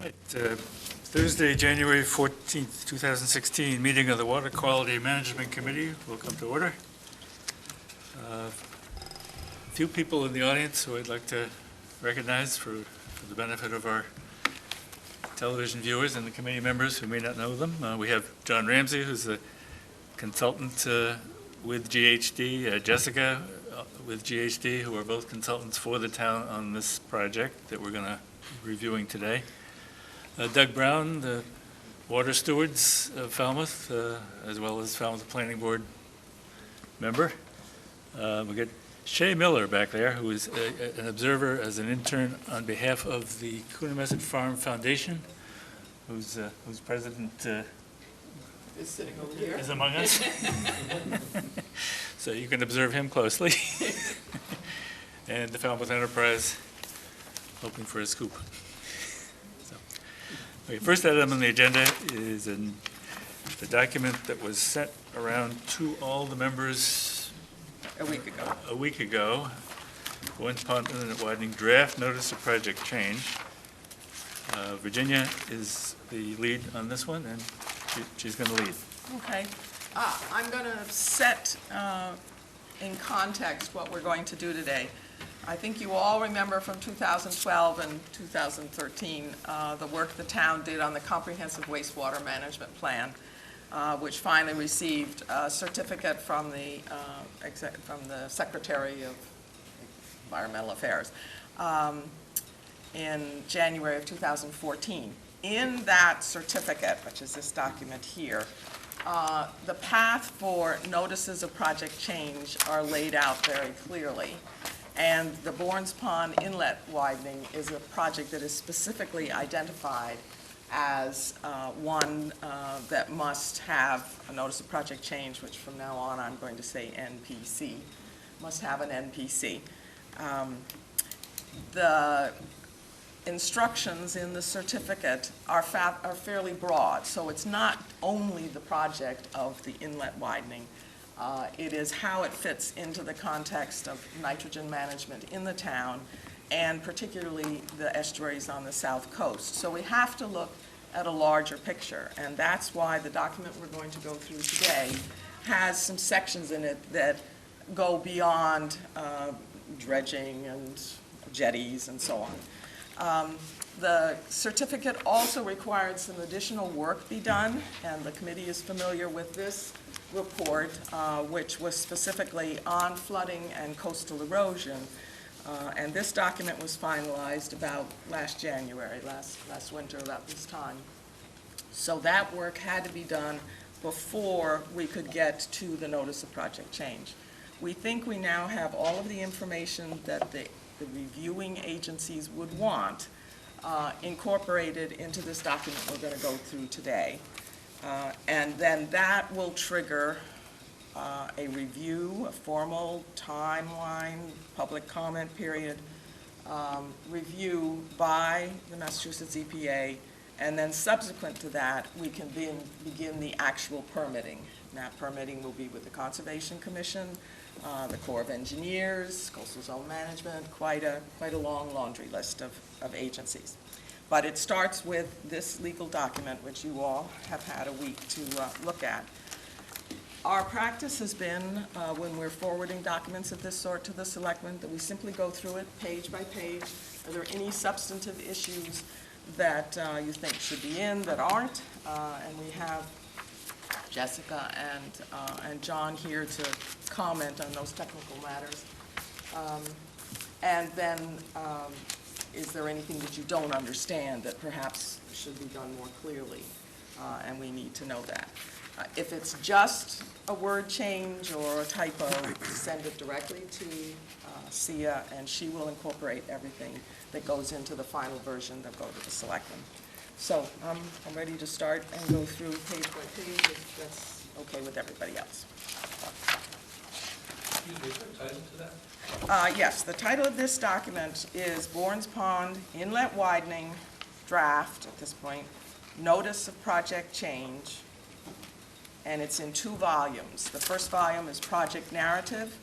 Right, Thursday, January 14th, 2016, meeting of the Water Quality Management Committee will come to order. A few people in the audience who I'd like to recognize for the benefit of our television viewers and the committee members who may not know them. We have John Ramsey, who's a consultant with GHD, Jessica with GHD, who are both consultants for the town on this project that we're going to be reviewing today. Doug Brown, the water stewards of Falmouth, as well as Falmouth Planning Board member. We got Shay Miller back there, who is an observer as an intern on behalf of the Coonamessett Farm Foundation, whose president is sitting over here. Is among us. So you can observe him closely. And the Falmouth Enterprise, hoping for a scoop. Okay, first item on the agenda is the document that was sent around to all the members A week ago. Boyne's Pond Inlet Widening Draft Notice of Project Change. Virginia is the lead on this one, and she's going to lead. Okay. I'm going to set in context what we're going to do today. I think you all remember from 2012 and 2013 the work the town did on the Comprehensive Wastewater Management Plan, which finally received a certificate from the Secretary of Environmental Affairs in January of 2014. In that certificate, which is this document here, the path for notices of project change are laid out very clearly. And the Bournes Pond Inlet widening is a project that is specifically identified as one that must have a notice of project change, which from now on I'm going to say NPC, must have an NPC. The instructions in the certificate are fairly broad, so it's not only the project of the inlet widening. It is how it fits into the context of nitrogen management in the town, and particularly the estuaries on the south coast. So we have to look at a larger picture, and that's why the document we're going to go through today has some sections in it that go beyond dredging and jetties and so on. The certificate also required some additional work be done, and the committee is familiar with this report, which was specifically on flooding and coastal erosion. And this document was finalized about last January, last winter, about this time. So that work had to be done before we could get to the notice of project change. We think we now have all of the information that the reviewing agencies would want incorporated into this document we're going to go through today. And then that will trigger a review, a formal timeline, public comment period, review by the Massachusetts EPA, and then subsequent to that, we can begin the actual permitting. And that permitting will be with the Conservation Commission, the Corps of Engineers, Coastal Zone Management, quite a long laundry list of agencies. But it starts with this legal document, which you all have had a week to look at. Our practice has been, when we're forwarding documents of this sort to the selectmen, that we simply go through it page by page. Are there any substantive issues that you think should be in that aren't? And we have Jessica and John here to comment on those technical matters. And then is there anything that you don't understand that perhaps should be done more clearly? And we need to know that. If it's just a word change or a typo, send it directly to Sia, and she will incorporate everything that goes into the final version that go to the selectmen. So I'm ready to start and go through page by page if that's okay with everybody else. Excuse me, is there a title to that? Yes, the title of this document is Bournes Pond Inlet Widening Draft, at this point, Notice of Project Change, and it's in 2 volumes. The first volume is Project Narrative,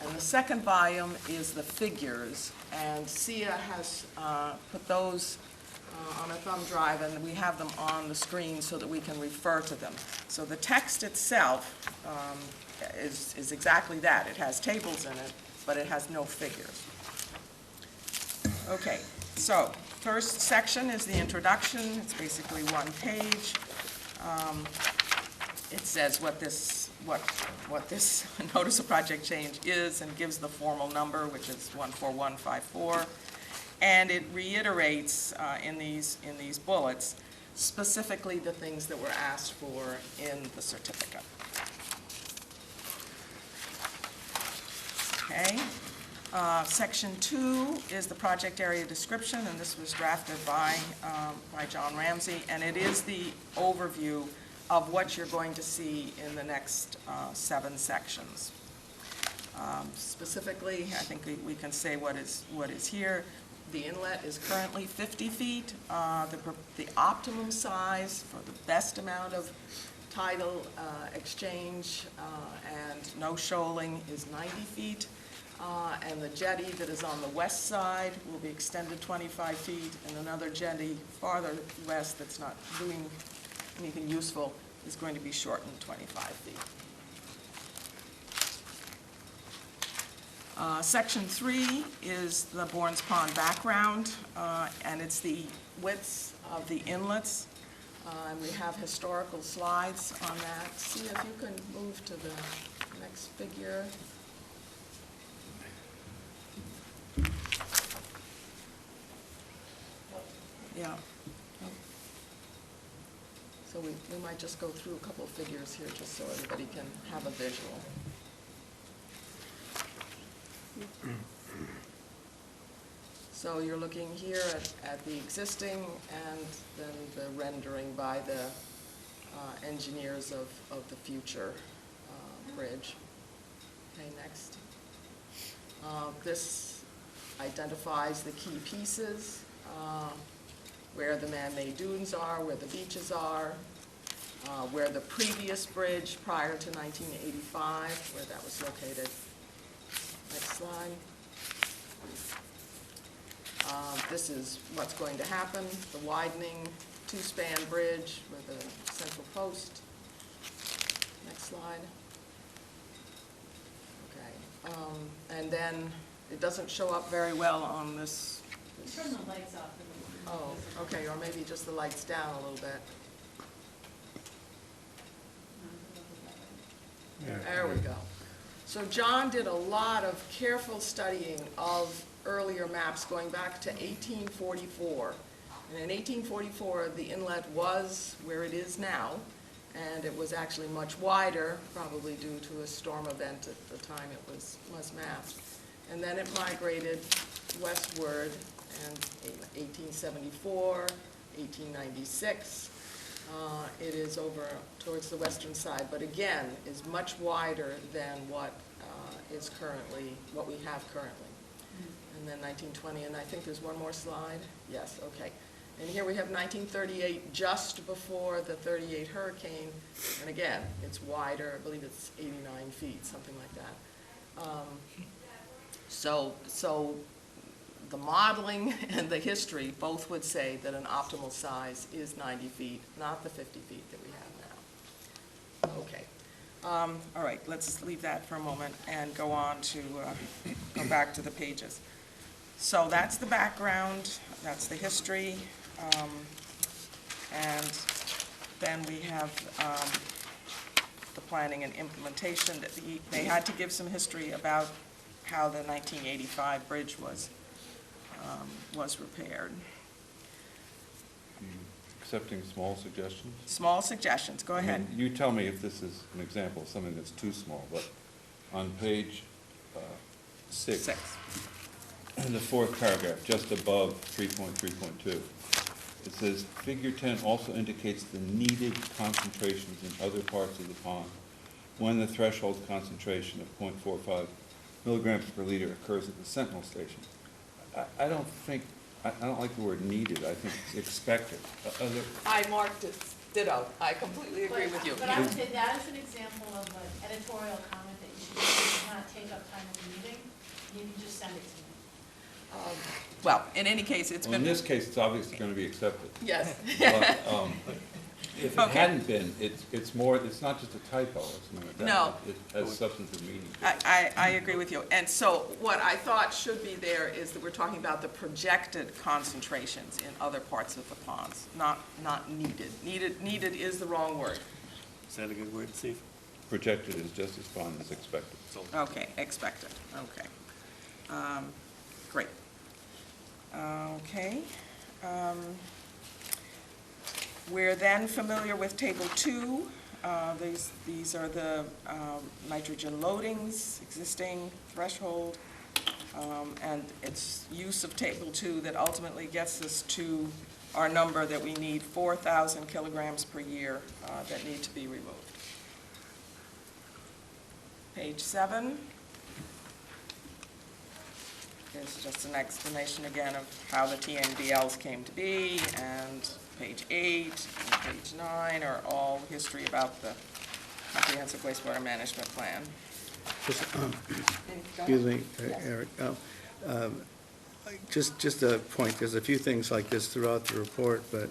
and the second volume is the figures, and Sia has put those on a thumb drive, and we have them on the screen so that we can refer to them. So the text itself is exactly that. It has tables in it, but it has no figures. Okay, so first section is the introduction. It's basically one page. It says what this notice of project change is and gives the formal number, which is 14154. And it reiterates in these bullets specifically the things that were asked for in the certificate. Okay. Section 2 is the project area description, and this was drafted by John Ramsey, and it is the overview of what you're going to see in the next 7 sections. Specifically, I think we can say what is here. The inlet is currently 50 feet. The optimum size for the best amount of tidal exchange and no shoaling is 90 feet. And the jetty that is on the west side will be extended 25 feet, and another jetty farther west that's not doing anything useful is going to be shortened 25 feet. Section 3 is the Bournes Pond background, and it's the widths of the inlets. And we have historical slides on that. See if you can move to the next figure. Yeah. So we might just go through a couple of figures here just so everybody can have a visual. So you're looking here at the existing and then the rendering by the engineers of the future bridge. Okay, next. This identifies the key pieces, where the man-made dunes are, where the beaches are, where the previous bridge prior to 1985, where that was located. Next slide. This is what's going to happen, the widening two-span bridge with a central post. Next slide. Okay. And then it doesn't show up very well on this. Turn the lights off. Oh, okay, or maybe just the lights down a little bit. There we go. So John did a lot of careful studying of earlier maps going back to 1844. And in 1844, the inlet was where it is now, and it was actually much wider, probably due to a storm event at the time it was mapped. And then it migrated westward, and 1874, 1896, it is over towards the western side, but again, is much wider than what we have currently. And then 1920, and I think there's one more slide. Yes, okay. And here we have 1938, just before the 38 hurricane, and again, it's wider. I believe it's 89 feet, something like that. So the modeling and the history both would say that an optimal size is 90 feet, not the 50 feet that we have now. Okay. All right, let's leave that for a moment and go on to go back to the pages. So that's the background, that's the history, and then we have the planning and implementation. That they had to give some history about how the 1985 bridge was repaired. Accepting small suggestions? Small suggestions, go ahead. I mean, you tell me if this is an example of something that's too small, but on page 6, in the 4th paragraph, just above 3.3.2, it says, Figure 10 also indicates the needed concentrations in other parts of the pond when the threshold concentration of 0.45 milligrams per liter occurs at the Sentinel station. I don't like the word needed. I think it's expected. I marked it, ditto. I completely agree with you. But I would say that is an example of an editorial comment that you should not take up time in the meeting. You can just send it to me. Well, in any case, it's Well, in been, this case, it's obviously going to be accepted. yes. But if it Okay. hadn't been, it's more, it's not just a typo or something like that. No. It has substantive meaning. I agree with you. And so what I thought should be there is that we're talking about the projected concentrations in other parts of the ponds, not needed. Needed is the wrong word. Is that a good word, Steve? Projected is just as fine as expected. Okay, expected, okay. Great. Okay. We're then familiar with Table 2. These are the nitrogen loadings, existing threshold, and it's use of Table 2 that ultimately gets us to our number that we need, 4,000 kilograms per year that need to be removed. Page 7 is just an explanation again of how the TNBLs came to be, and page 8 and page 9 are all history about the Comprehensive Wastewater Management Plan. Excuse me, Eric. Just a point, there's a few things like this throughout the report, but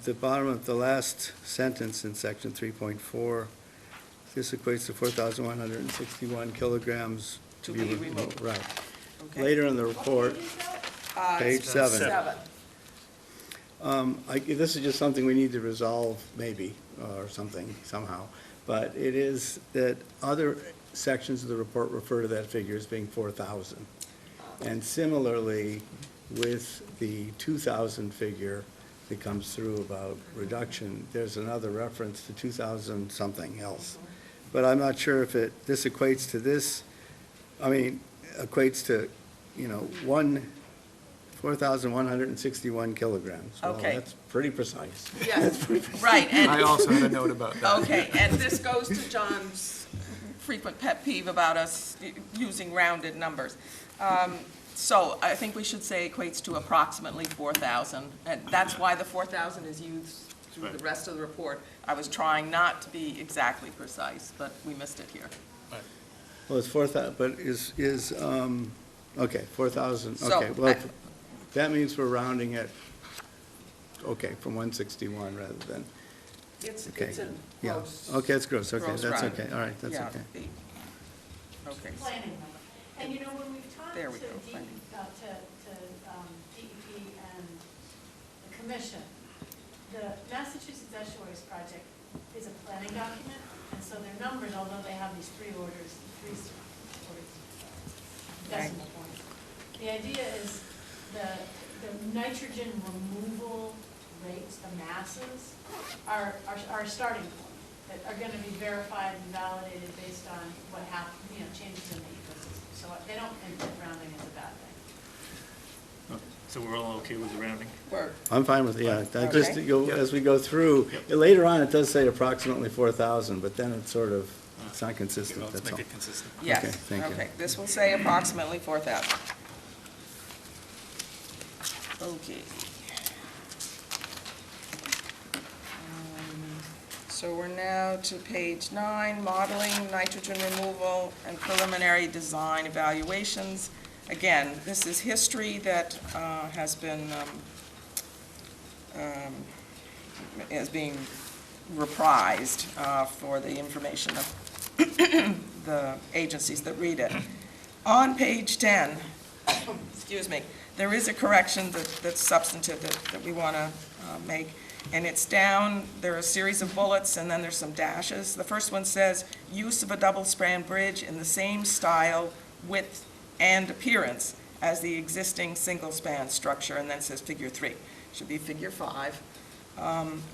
the bottom of the last sentence in section 3.4, this equates to 4,161 kilograms To be removed. Right. Okay. Later in the report, page 7. 7. This is just something we need to resolve, maybe, or something, somehow. But it is that other sections of the report refer to that figure as being 4,000. And similarly, with the 2,000 figure that comes through about reduction, there's another reference to 2,000 something else. But I'm not sure if this equates to this, equates to, 4,161 kilograms. Well, Okay. that's pretty precise. Yes, right, I and, also had a note about that. okay, and this goes to John's frequent pet peeve about us using rounded numbers. So I think we should say equates to approximately 4,000, and that's why the 4,000 is used through the rest of the report. I was trying not to be exactly precise, but we missed it here. Well, it's 4,000, but okay, 4,000, So, okay. Well, that means we're rounding it, okay, from 161 rather than, It's okay. a Yeah, gross. okay, it's gross, okay, gross that's rounding. okay, all right, that's Yeah, okay. Okay. Planning number. And you know, when we've talked to There we go, planning. DEP and the commission, the Massachusetts Estuaries project is a planning document, and so their numbers, although they have these three decimal points. The idea is the nitrogen removal rates, the masses, are a starting point that are going to be verified and validated based on what happened, changes in the ecosystem. So they don't think that rounding is a bad thing. So we're all okay with the rounding? I'm fine with, yeah, I just, Okay. as we go through, later on, it does say approximately 4,000, but then it's sort of, it's not consistent, Well, let's that's all. make it consistent. Yes, Okay, thank you. okay, this will say approximately 4,000. Okay. So we're now to page 9, modeling, nitrogen removal, and preliminary design evaluations. Again, this is history that has been, is being reprised for the information of the agencies that read it. On page 10, excuse me, there is a correction that's substantive that we want to make, and it's down, there are a series of bullets, and then there's some dashes. The first one says, use of a double-span bridge in the same style, width, and appearance as the existing single-span structure, and then it says figure 3. Should be figure 5.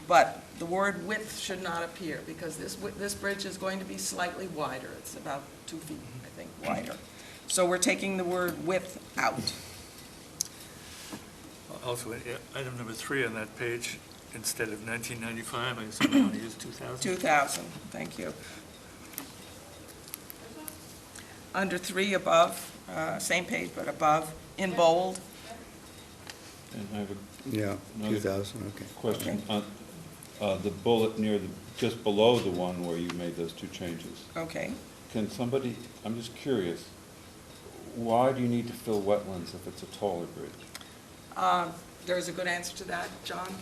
But the word width should not appear, because this bridge is going to be slightly wider. It's about 2 feet, I think, wider. So we're taking the word width out. Also, item number 3 on that page, instead of 1995, I assume we want to use 2000? 2,000, thank you. Under 3 above, same page, but above, in bold. And I have a Yeah, Another 2,000, okay. question. The bullet just below the one where you made those two changes. Okay. Can somebody, I'm just curious, why do you need to fill wetlands if it's a taller bridge? There's a good answer to that, John?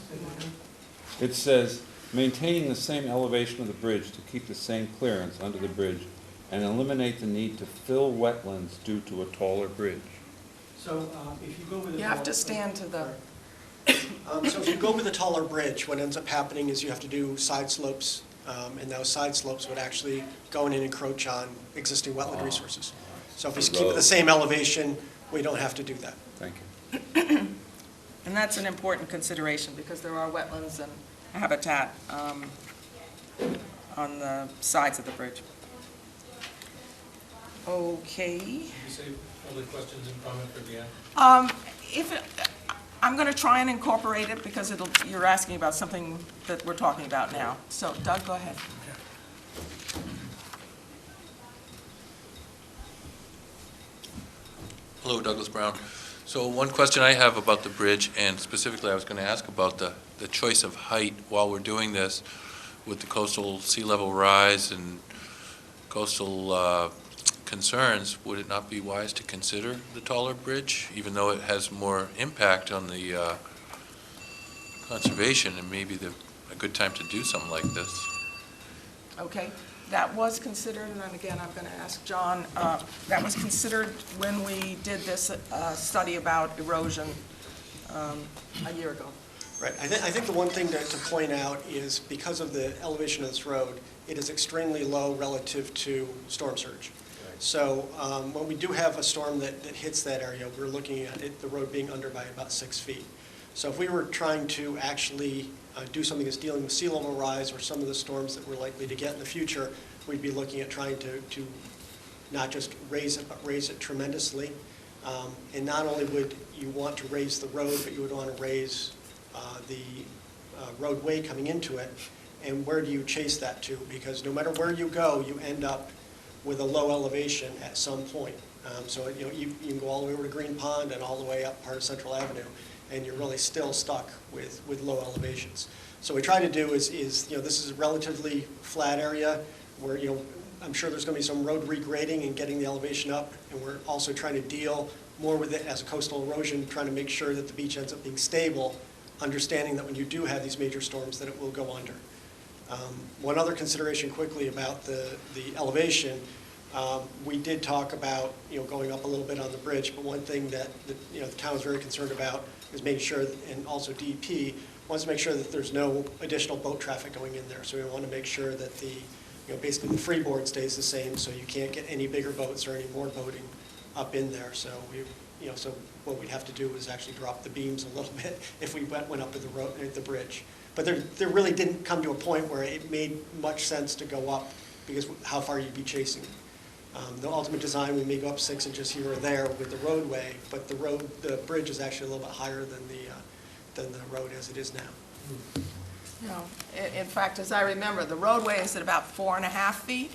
It says, maintaining the same elevation of the bridge to keep the same clearance under the bridge and eliminate the need to fill wetlands due to a taller bridge. So if you go with a... You have to stand to the, So if you go with a taller bridge, what ends up happening is you have to do side slopes, and those side slopes would actually go in and encroach on existing wetland resources. So if we keep it the same elevation, we don't have to do that. Thank you. and that's an important consideration because there are wetlands and habitat on the sides of the bridge. Okay. You say public questions and comment for the end? I'm going to try and incorporate it because you're asking about something that we're talking about now. So Doug, go ahead. Hello, Douglas Brown. So one question I have about the bridge, and specifically I was going to ask about the choice of height while we're doing this with the coastal sea level rise and coastal concerns. Would it not be wise to consider the taller bridge, even though it has more impact on the conservation, and maybe a good time to do something like this? Okay, that was considered, and then again, I'm going to ask John, that was considered when we did this study about erosion a year ago. Right. I think the one thing to point out is because of the elevation of this road, it is extremely low relative to storm surge. So when we do have a storm that hits that area, we're looking at the road being under by about 6 feet. So if we were trying to actually do something that's dealing with sea level rise or some of the storms that we're likely to get in the future, we'd be looking at trying to not just raise it, but raise it tremendously. And not only would you want to raise the road, but you would want to raise the roadway coming into it. And where do you chase that to? Because no matter where you go, you end up with a low elevation at some point. So you can go all the way over to Green Pond and all the way up part of Central Avenue, and you're really still stuck with low elevations. So what we try to do is this is a relatively flat area where I'm sure there's going to be some road regrading and getting the elevation up, and we're also trying to deal more with it as a coastal erosion, trying to make sure that the beach ends up being stable, understanding that when you do have these major storms that it will go under. One other consideration quickly about the elevation, we did talk about going up a little bit on the bridge, but one thing that the town is very concerned about is making sure, and also DEP wants to make sure that there's no additional boat traffic going in there. So we want to make sure that basically the freeboard stays the same, so you can't get any bigger boats or any more boating up in there. So so what we'd have to do is actually drop the beams a little bit if we went up to the bridge. But there really didn't come to a point where it made much sense to go up because how far you'd be chasing. The ultimate design, we may go up 6 inches here or there with the roadway, but the bridge is actually a little bit higher than the road as it is now. No, in fact, as I remember, the roadway is at about 4.5 feet.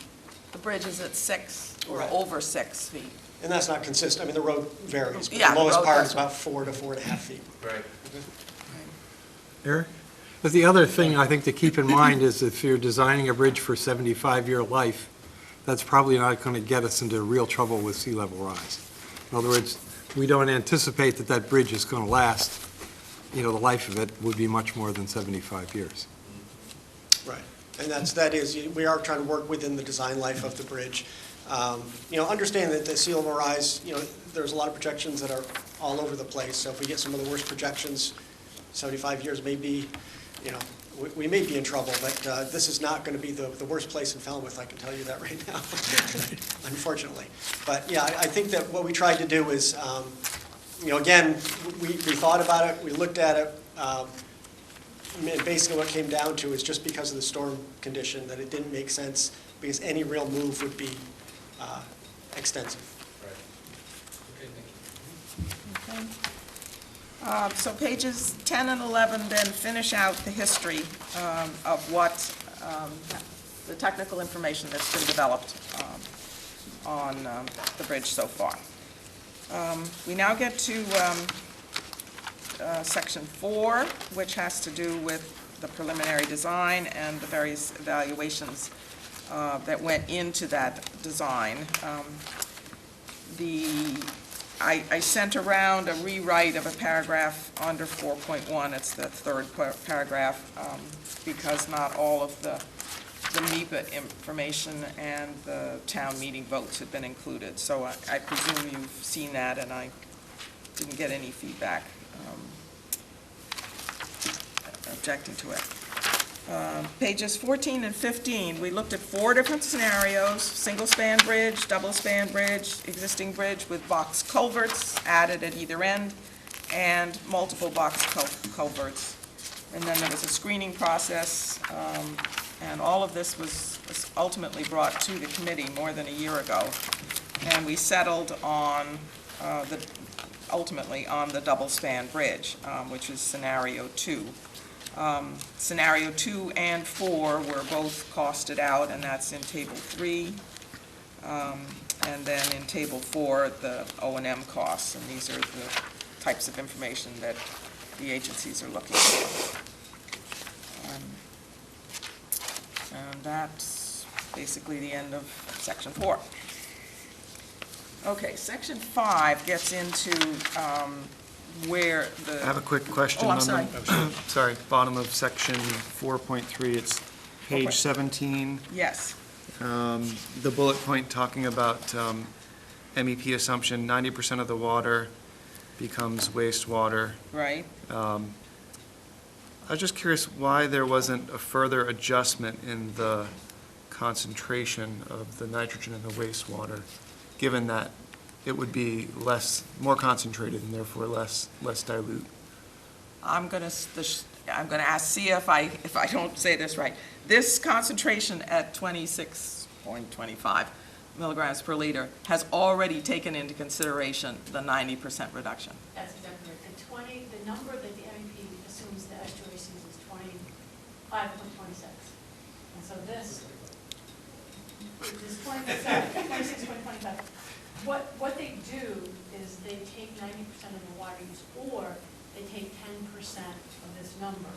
The bridge is at 6 or Right. over 6 feet. And that's not consistent. I mean, the road varies, but Yeah, the the lowest road part does. is about 4 to 4.5 feet. Right. Eric? But the other thing I think to keep in mind is if you're designing a bridge for 75-year life, that's probably not going to get us into real trouble with sea level rise. In other words, we don't anticipate that bridge is going to last, the life of it would be much more than 75 years. Right. And that is, we are trying to work within the design life of the bridge. Understand that the sea level rise, there's a lot of projections that are all over the place. So if we get some of the worst projections, 75 years may be, we may be in trouble, but this is not going to be the worst place in Falmouth, I can tell you that right now, unfortunately. But yeah, I think that what we tried to do is, again, we thought about it, we looked at it, and basically what it came down to is just because of the storm condition that it didn't make sense because any real move would be extensive. Right. Okay, thank you. Okay. So pages 10 and 11 then finish out the history of what the technical information that's been developed on the bridge so far. We now get to section 4, which has to do with the preliminary design and the various evaluations that went into that design. I sent around a rewrite of a paragraph under 4.1, it's the third paragraph, because not all of the MEPA information and the town meeting votes have been included. So I presume you've seen that, and I didn't get any feedback objecting to it. Pages 14 and 15, we looked at 4 different scenarios: single-span bridge, double-span bridge, existing bridge with box culverts added at either end, and multiple box culverts. And then there was a screening process, and all of this was ultimately brought to the committee more than a year ago. And we settled on, ultimately on the double-span bridge, which is scenario 2. Scenario 2 and 4 were both costed out, and that's in table 3. And then in table 4, the O&M costs, and these are the types of information that the agencies are looking for. And that's basically the end of section 4. Okay, section 5 gets into where the... I have a quick question. Oh, I'm on sorry. Sorry, bottom of section 4.3, it's page 17. Yes. The bullet point talking about MEP assumption, 90% of the water becomes wastewater. Right. I was just curious why there wasn't a further adjustment in the concentration of the nitrogen in the wastewater, given that it would be more concentrated and therefore less dilute. I'm going to see if I don't say this right. This concentration at 26.25 milligrams per liter has already taken into consideration the 90% reduction. That's exactly right. The number that the MEP assumes the estuary sees is 25.26. And so this is 26.25. What they do is they take 90% of the water use, or they take 10% of this number,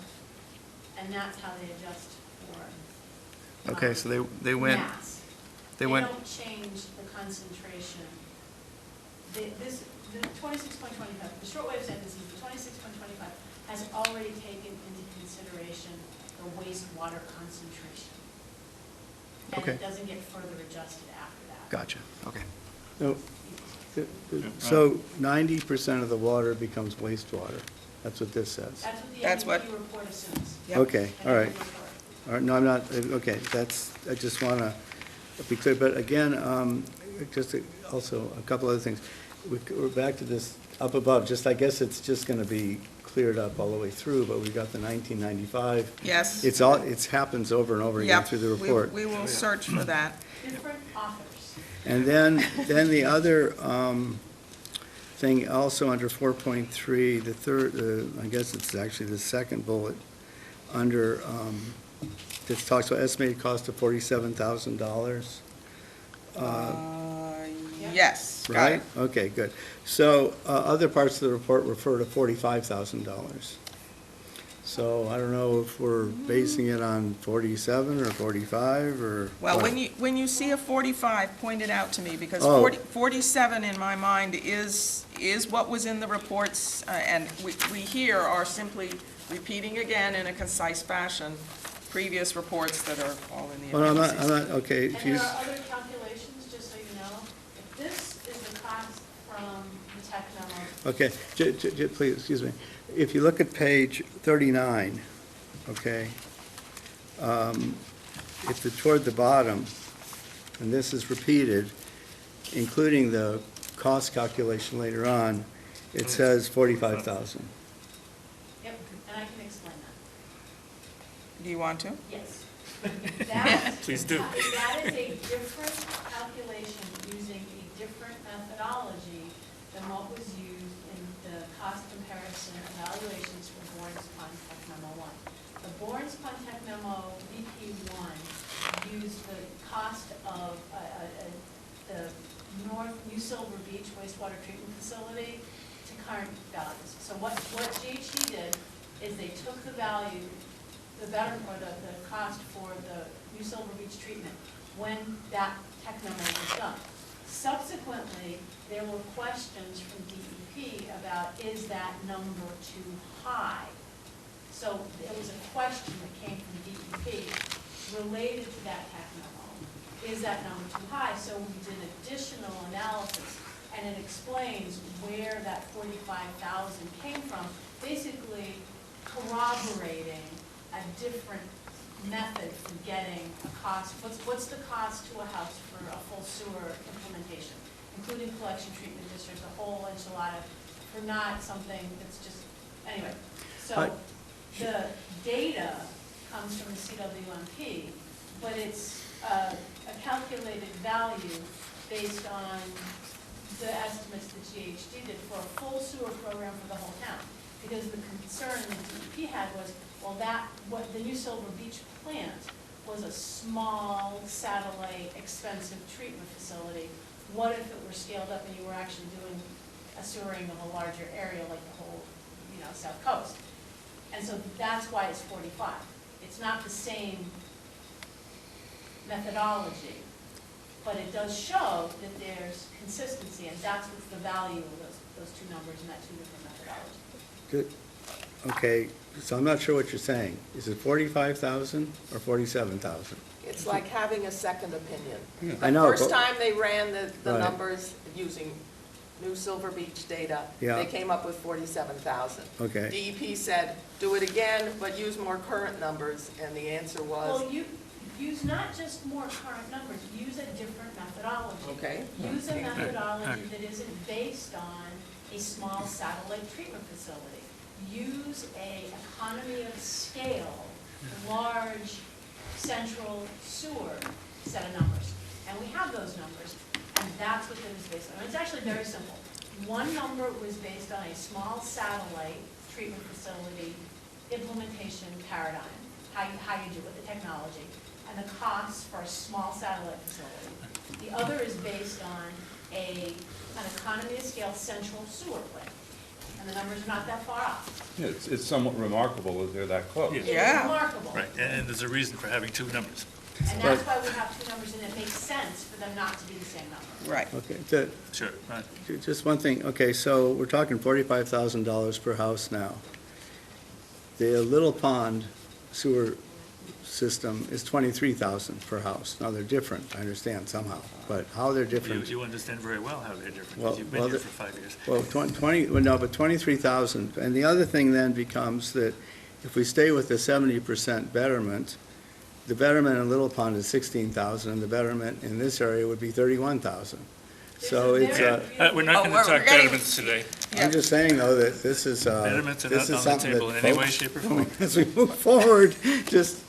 and that's how they adjust for Okay, so they went... mass. They They went... don't change the concentration. The 26.25, the short way of saying this is the 26.25 has already taken into consideration the wastewater concentration. And Okay. it doesn't get further adjusted after that. Gotcha, okay. So 90% of the water becomes wastewater. That's what this says. That's what the MEP report assumes. Yep. Okay, all right. And All right, no, I'm not, okay, I just want to be clear, but again, also a couple other things. We're back to this up above, I guess it's just going to be cleared up all the way through, but we got the 1995. Yes. It happens over and over again Yep, through the report. we will search for that. Different authors. And then the other thing also under 4.3, the third, I guess it's actually the second bullet, under, it talks about estimated cost of $47,000. Yes, got Right? it. Okay, good. So other parts of the report refer to $45,000. So I don't know if we're basing it on 47 or 45 or Well, what? when you see a 45, point it out to me, because Oh. 47 in my mind is what was in the reports, and we here are simply repeating again in a concise fashion previous reports that are all in the Well, I'm appendices. not, okay, if And you, there are other calculations, just so you know. If this is the cost from the tech memo, okay, please, excuse me. If you look at page 39, okay, if it's toward the bottom, and this is repeated, including the cost calculation later on, it says 45,000. yep, and I can explain that. Do you want to? Yes. That- Please do. That is a different calculation using a different methodology than what was used in the cost comparison evaluations for Bourne's Pond Tech Memo 1. The Bourne's Pond Tech Memo BP1 used the cost of the New Silver Beach wastewater treatment facility to current values. So what GHD did is they took the value, the cost for the New Silver Beach treatment when that tech memo was done. Subsequently, there were questions from DEP about, is that number too high? So there was a question that came from DEP related to that technical. Is that number too high? So we did additional analysis, and it explains where that 45,000 came from, basically corroborating a different method for getting a cost. What's the cost to a house for a full sewer implementation, including collection treatment district, the whole enchilada, for not something that's just, anyway. So the data comes from the CWMP, but it's a calculated value based on the estimates that GHD did for a full sewer program for the whole town. Because the concern that DEP had was, well, what the new Silver Beach plant was a small, satellite, expensive treatment facility. What if it were scaled up and you were actually doing a sewering of a larger area like the whole, South Coast? And so that's why it's 45. It's not the same methodology, but it does show that there's consistency, and that's what's the value of those two numbers and that two different methodologies. Good. Okay, so I'm not sure what you're saying. Is it 45,000 or 47,000? It's like having a second opinion. I know, The first but- time they ran the Right. numbers using new Silver Beach data, Yeah. they came up with 47,000. Okay. DEP said, do it again, but use more current numbers, and the answer was, Well, you use not just more current numbers, use a different methodology. okay. Use a methodology that isn't based on a small satellite treatment facility. Use a economy of scale, large central sewer set of numbers. And we have those numbers, and that's what it was based on. It's actually very simple. One number was based on a small satellite treatment facility implementation paradigm, how you do it, the technology, and the costs for a small satellite facility. The other is based on an economy of scale central sewer plant. And the numbers are not that far off. Yeah, it's somewhat remarkable that they're that close. Yeah. It Yeah. is remarkable. Right, and there's a reason for having two numbers. And that's why we have two numbers, and it makes sense for them not to be the same number. Right. Okay, Sure, right. just one thing. Okay, so we're talking $45,000 per house now. The Little Pond sewer system is $23,000 per house. Now, they're different, I understand somehow, but how they're different? You understand very well how they're different, Well, because you've been well, here the- for 5 years. Well, 23,000. And the other thing then becomes that if we stay with the 70% betterment, the betterment in Little Pond is 16,000, and the betterment in this area would be 31,000. So it's, We're not going to talk betterments today. I'm just saying, though, that this is, Betterments are this not is on the something table that in any way, folks, shape, or form. as we move forward, just,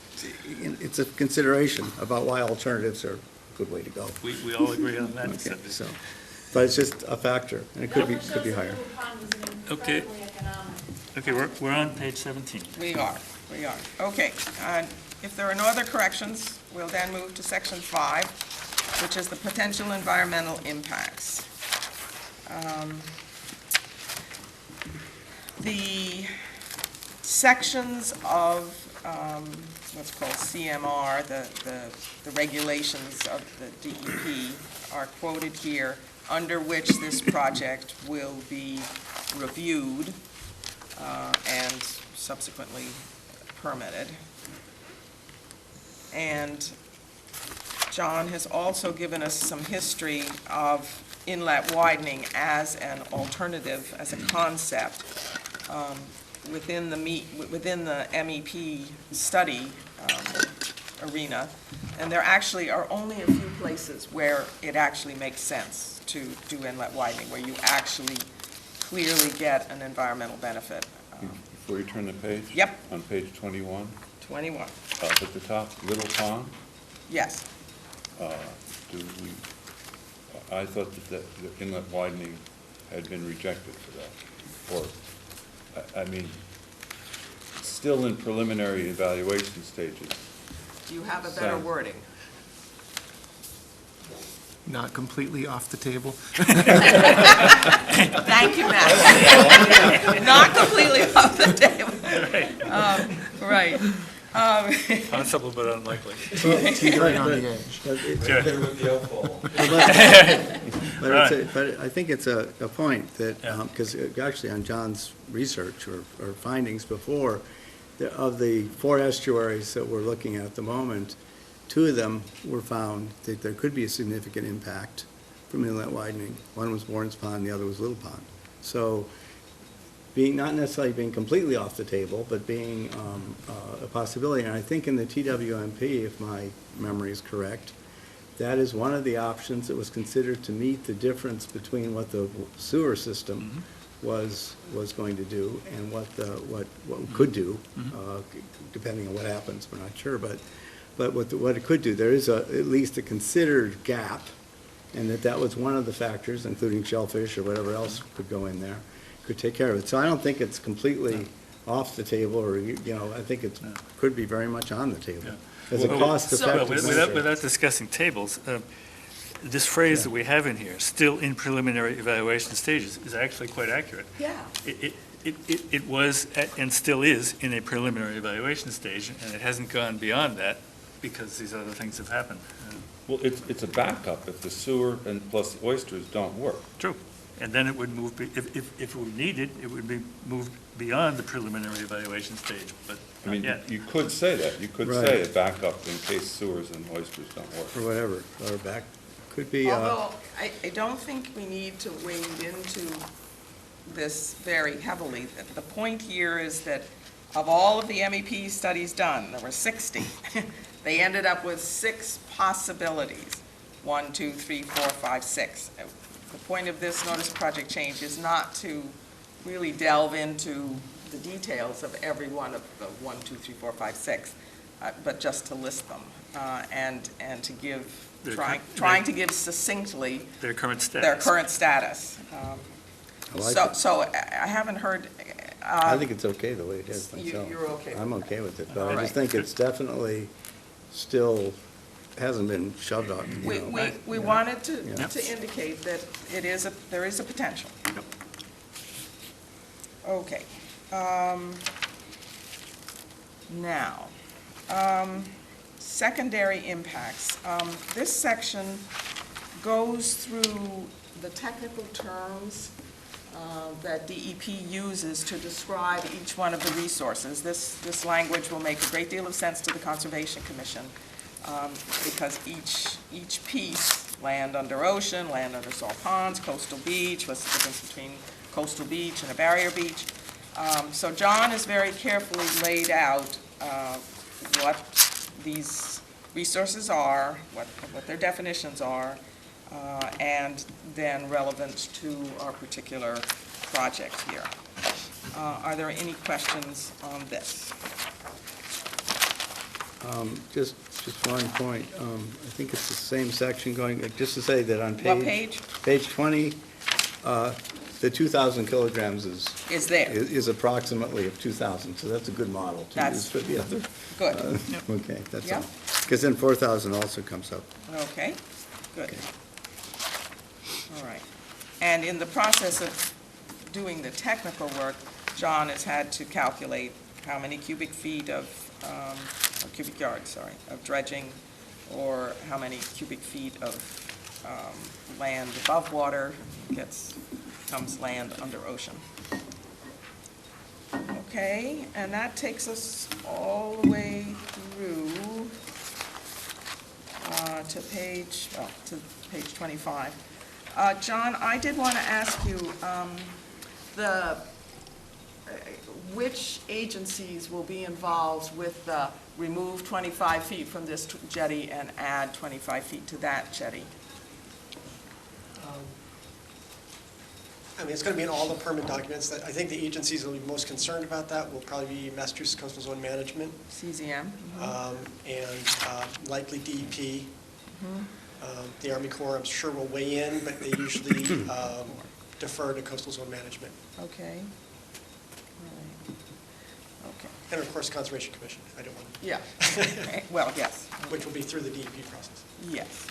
it's a consideration about why alternatives are a good way to go. We all agree on that Okay, subject. so, but it's just a factor, and it could be higher. Little Pond was an Okay. incredibly economic. Okay, we're on page 17. We are. Okay, if there are no other corrections, we'll then move to section 5, which is the potential environmental impacts. The sections of what's called CMR, the regulations of the DEP are quoted here, under which this project will be reviewed and subsequently permitted. And John has also given us some history of inlet widening as an alternative, as a concept within the MEP study arena. And there actually are only a few places where it actually makes sense to do inlet widening, where you actually clearly get an environmental benefit. Before you turn the page? Yep. On page 21, 21, up at the top, Little Pond, yes. I thought that the inlet widening had been rejected for that. Or, I mean, still in preliminary evaluation stages. Do you have a better So- wording? Not completely off the table. Thank you, Matt. Not completely off the table. Right. possible but unlikely. Teetering on the edge. But it- Yeah. But I think it's a point that, Yeah. because actually on John's research or findings before, of the 4 estuaries that we're looking at the moment, 2 of them were found that there could be a significant impact from inlet widening. One was Warren's Pond, the other was Little Pond. So not necessarily being completely off the table, but being a possibility. And I think in the TWMP, if my memory is correct, that is one of the options that was considered to meet the difference between what the sewer system was going to do and what we could do, depending on what happens, we're not sure, but what it could do. There is at least a considered gap, and that was one of the factors, including shellfish or whatever else could go in there, could take care of it. So I don't think it's completely off the table, or, I think it could be very much on the table. Yeah. As a Well, cost-effective measure. Without discussing tables, this phrase that we have in here, still in preliminary evaluation stages, is actually quite accurate. Yeah. It was and still is in a preliminary evaluation stage, and it hasn't gone beyond that because these other things have happened. Well, it's a backup if the sewer and plus the oysters don't work. True. And then it would move, if it were needed, it would be moved beyond the preliminary evaluation stage, but I not mean, yet. you could say that. You could Right. say a backup in case sewers and oysters don't work. Or whatever, or back, could be, Although, I don't think we need to wade into this very heavily. The point here is that of all of the MEP studies done, there were 60. They ended up with 6 possibilities. 1, 2, 3, 4, 5, 6. The point of this notice of project change is not to really delve into the details of every one of the 1, 2, 3, 4, 5, 6, but just to list them and to give, trying to give succinctly Their current status. their current status. I like it. So I haven't heard. I think it's okay the way it is myself. You're okay with I'm it? okay with it, but All I right. just think it's definitely still, hasn't been shoved out, We wanted Yeah. to indicate that there is a potential. Yep. Okay. Now, secondary impacts. This section goes through the technical terms that DEP uses to describe each one of the resources. This language will make a great deal of sense to the Conservation Commission because each piece, land under ocean, land under salt ponds, coastal beach, what's the difference between coastal beach and a barrier beach. So John has very carefully laid out what these resources are, what their definitions are, and then relevant to our particular project here. Are there any questions on this? Just one point, I think it's the same section going, just to say that on What page? Page 20, the 2,000 kilograms Is there? is approximately of 2,000, so that's a good model to That's use for the other. Good. Okay, that's Yep. all. Because then 4,000 also comes up. Okay, good. All right. And in the process of doing the technical work, John has had to calculate how many cubic feet of, or cubic yards, sorry, of dredging, or how many cubic feet of land above water becomes land under ocean. Okay, and that takes us all the way through to page 25. John, I did want to ask you, which agencies will be involved with the remove 25 feet from this jetty and add 25 feet to that jetty? I mean, it's going to be in all the permit documents. I think the agencies that will be most concerned about that will probably be Massachusetts Coastal Zone Management, CZM? and likely DEP. The Army Corps, I'm sure, will weigh in, but they usually defer to Coastal Zone Management. Okay. All right. Okay. And of course, Conservation Commission, I don't want to, Yeah. Okay. Well, yes. which will be through the DEP process. Yes.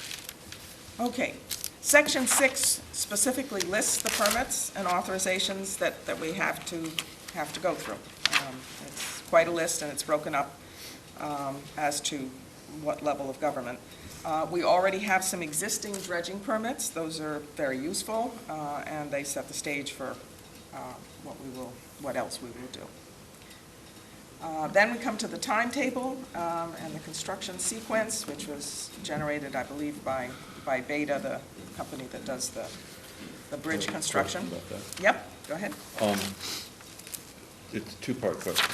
Okay. Section 6 specifically lists the permits and authorizations that we have to go through. It's quite a list, and it's broken up as to what level of government. We already have some existing dredging permits. Those are very useful, and they set the stage for what else we will do. Then we come to the timetable and the construction sequence, which was generated, I believe, by Beta, the company that does the bridge construction. Question about that. Yep, go ahead. It's a two-part question.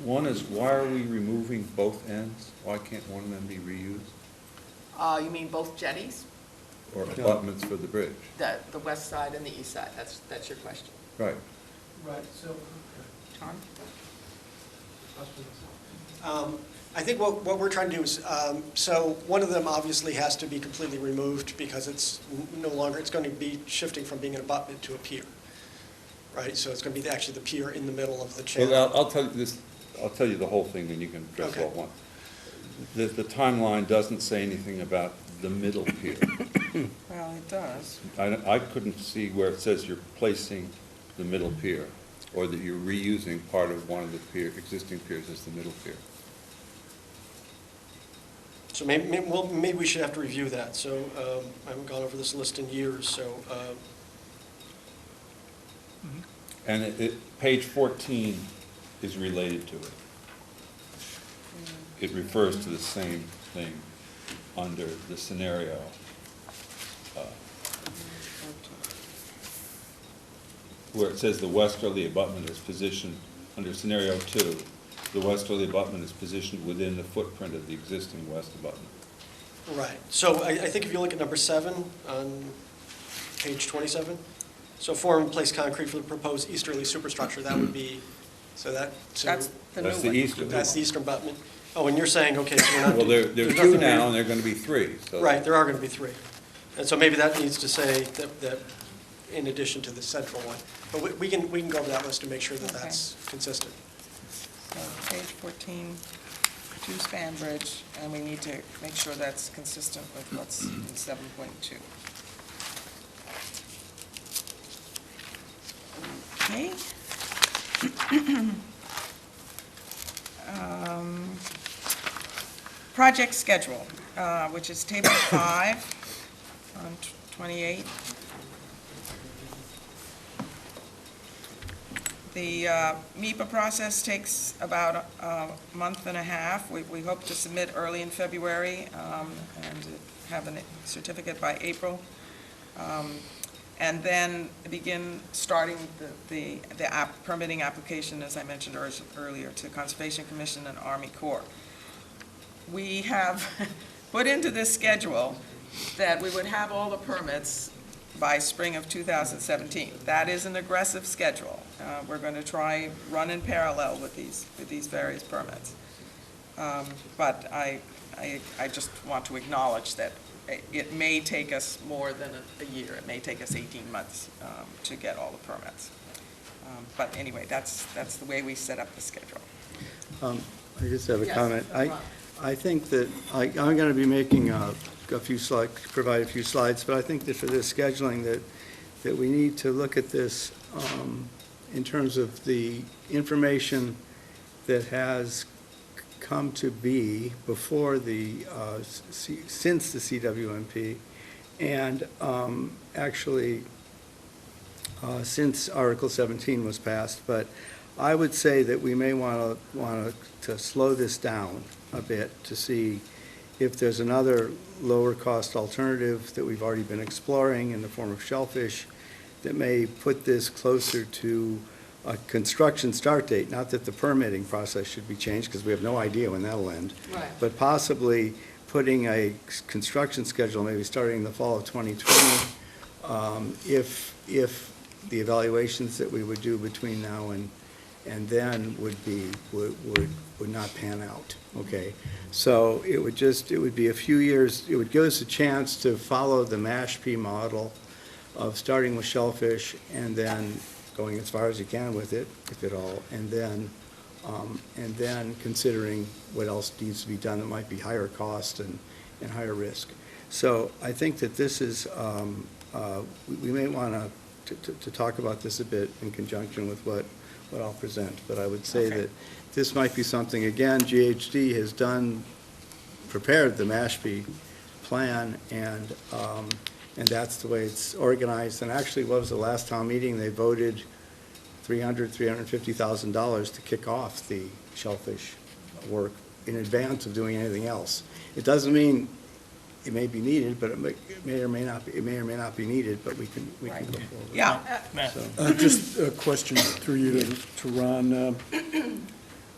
One is, why are we removing both ends? Why can't one of them be reused? You mean both jetties? Or abutments for the bridge? The west side and the east side, that's your question. Right. Right, so, John? I think what we're trying to do is, so one of them obviously has to be completely removed because it's no longer, it's going to be shifting from being an abutment to a pier, right? So it's going to be actually the pier in the middle of the channel. Well, I'll tell you this, I'll tell you the whole thing, and you can address Okay. all at once. The timeline doesn't say anything about the middle pier. Well, it does. I couldn't see where it says you're placing the middle pier, or that you're reusing part of one of the existing piers as the middle pier. So maybe we should have to review that. So I haven't gone over this list in years, so. And page 14 is related to it. It refers to the same thing under the scenario. Where it says the westerly abutment is positioned, under scenario 2, the westerly abutment is positioned within the footprint of the existing west abutment. Right. So I think if you look at number 7 on page 27, so form and place concrete for the proposed easterly superstructure, that would be, so that. So That's the new That's the one. eastern. That's the eastern abutment. Oh, and you're saying, okay, so we're not. Well, there are there's 2 nothing now, there. and there are going to be 3. So Right, there are going to be 3. And so maybe that needs to say that in addition to the central one. But we can go over that list to make sure that Okay. that's consistent. So page 14, 2-span bridge, and we need to make sure that's consistent with what's in 7.2. Okay. Project schedule, which is table 5 on 28. The MEPA process takes about a month and a half. We hope to submit early in February and have a certificate by April. And then begin starting the permitting application, as I mentioned earlier, to Conservation Commission and Army Corps. We have put into this schedule that we would have all the permits by spring of 2017. That is an aggressive schedule. We're going to try run in parallel with these various permits. But I just want to acknowledge that it may take us more than a year. It may take us 18 months to get all the permits. But anyway, that's the way we set up the schedule. I just have a Yes, comment. Ron. I think that I'm going to be making a few slides, provide a few slides, but I think that for this scheduling that we need to look at this in terms of the information that has come to be before since the CWMP, and actually since Article 17 was passed. But I would say that we may want to slow this down a bit to see if there's another lower cost alternative that we've already been exploring in the form of shellfish that may put this closer to a construction start date. Not that the permitting process should be changed, because we have no idea when that'll end. Right. But possibly putting a construction schedule, maybe starting in the fall of 2020, if the evaluations that we would do between now and then would not pan out, okay? So it would be a few years, it would give us a chance to follow the MASHP model of starting with shellfish and then going as far as you can with it, if at all, and then considering what else needs to be done that might be higher cost and higher risk. So I think that this is, we may want to talk about this a bit in conjunction with what I'll present. But I would say Okay. that this might be something, again, GHD has prepared the Mashpee plan, and that's the way it's organized. And actually, what was the last town meeting? They voted $350,000 to kick off the shellfish work in advance of doing anything else. It doesn't mean it may be needed, but it may or may not be needed, but we can go forward. Yeah, So, Just a question through you to Ron.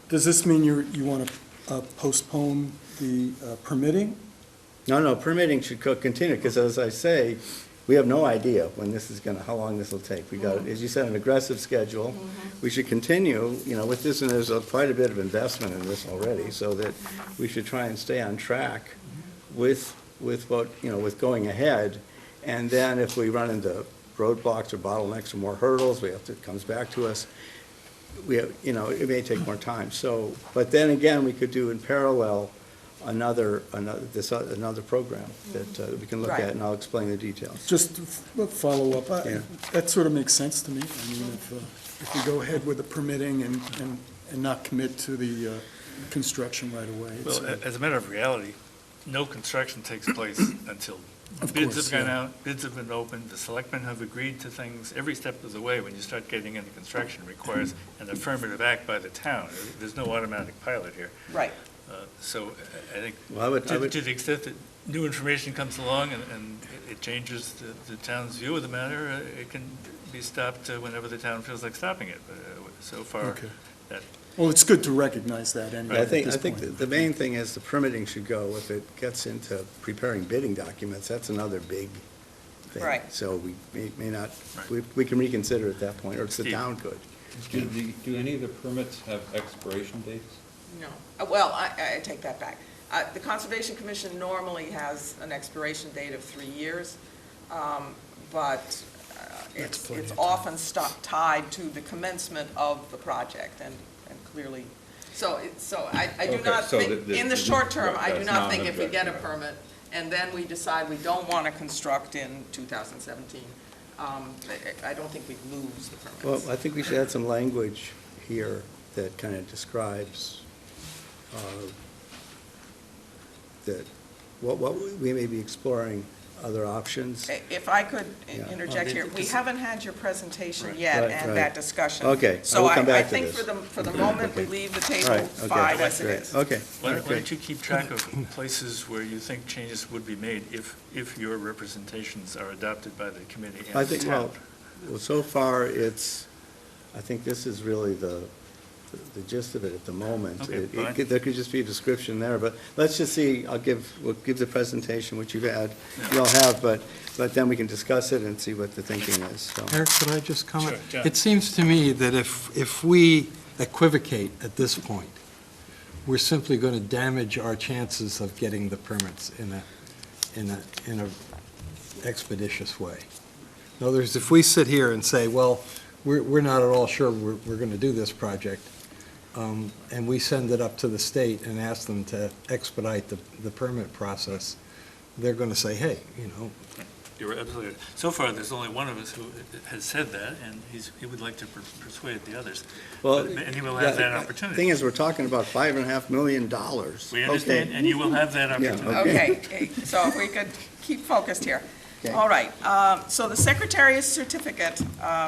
Does this mean you want to postpone the permitting? No, permitting should continue, because as I say, we have no idea when this is how long this will take. We got, as you said, an aggressive schedule. We should continue, with this, and there's quite a bit of investment in this already, so that we should try and stay on track with what, with going ahead. And then if we run into roadblocks or bottlenecks or more hurdles, it comes back to us. It may take more time. So, but then again, we could do in parallel another program that we can look Right. at, and I'll explain the details. Just to follow up, Yeah. that sort of makes sense to me. I mean, if we go ahead with the permitting and not commit to the construction right away. Well, as a matter of reality, no construction takes place until Of bids course, have gone yeah. out, bids have been opened, the selectmen have agreed to things. Every step of the way, when you start getting into construction, requires an affirmative act by the town. There's no automatic pilot here. right. So I think, Well, I would, to the extent that new information comes along and it changes the town's view of the matter, it can be stopped whenever the town feels like stopping it. So far, Okay. that Well, it's good to recognize that anyway I at think this the point. main thing is the permitting should go. If it gets into preparing bidding documents, that's another big thing. Right. So we may not, Right. we can reconsider at that point, or the Steve. town could. Do any of the permits have expiration dates? No. Well, I take that back. The Conservation Commission normally has an expiration date of 3 years, but That's plenty it's of time. often tied to the commencement of the project, and clearly, so I do Okay, not so think, in the short term, right, I do that's not not think an if we get a objection. permit, and then we decide we don't want to construct in 2017, I don't think we'd lose the permits. Well, I think we should add some language here that kind of describes that, what we may be exploring other options. If I could Yeah. interject here, we haven't had your presentation yet Right, and right. that discussion. Okay, I So will come I back to think this. for the moment, we Okay. leave the All table right, okay. 5 as it Great. is. Okay. Why okay. don't you keep track of places where you think changes would be made if your representations are adopted by the committee I and the think, town? well, so far, I think this is really the gist of it at the moment. Okay, fine. There could just be a description there, but let's just see, we'll give the presentation, which you've had, you'll have, but then we can discuss it and see what the thinking is, so. Eric, could I just comment? Sure, John. It seems to me that if we equivocate at this point, we're simply going to damage our chances of getting the permits in a expeditious way. In other words, if we sit here and say, well, we're not at all sure we're going to do this project, and we send it up to the state and ask them to expedite the permit process, they're going to say, hey, You're absolutely right. So far, there's only one of us who has said that, and he would like to persuade the others. Well, And he will have that opportunity. Thing is, we're talking about $5.5 million. We understand, and you will have that opportunity. Okay, so if we could keep focused here. Okay. All right, so the Secretary's certificate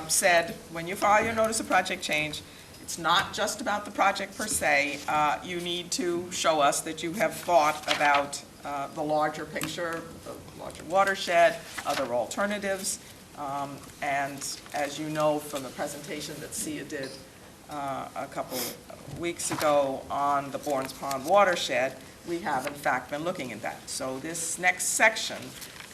said, when you file your notice of project change, it's not just about the project per se. You need to show us that you have thought about the larger picture, the larger watershed, other alternatives. And as you know from the presentation that Sia did a couple weeks ago on the Bournes Pond watershed, we have in fact been looking at that. So this next section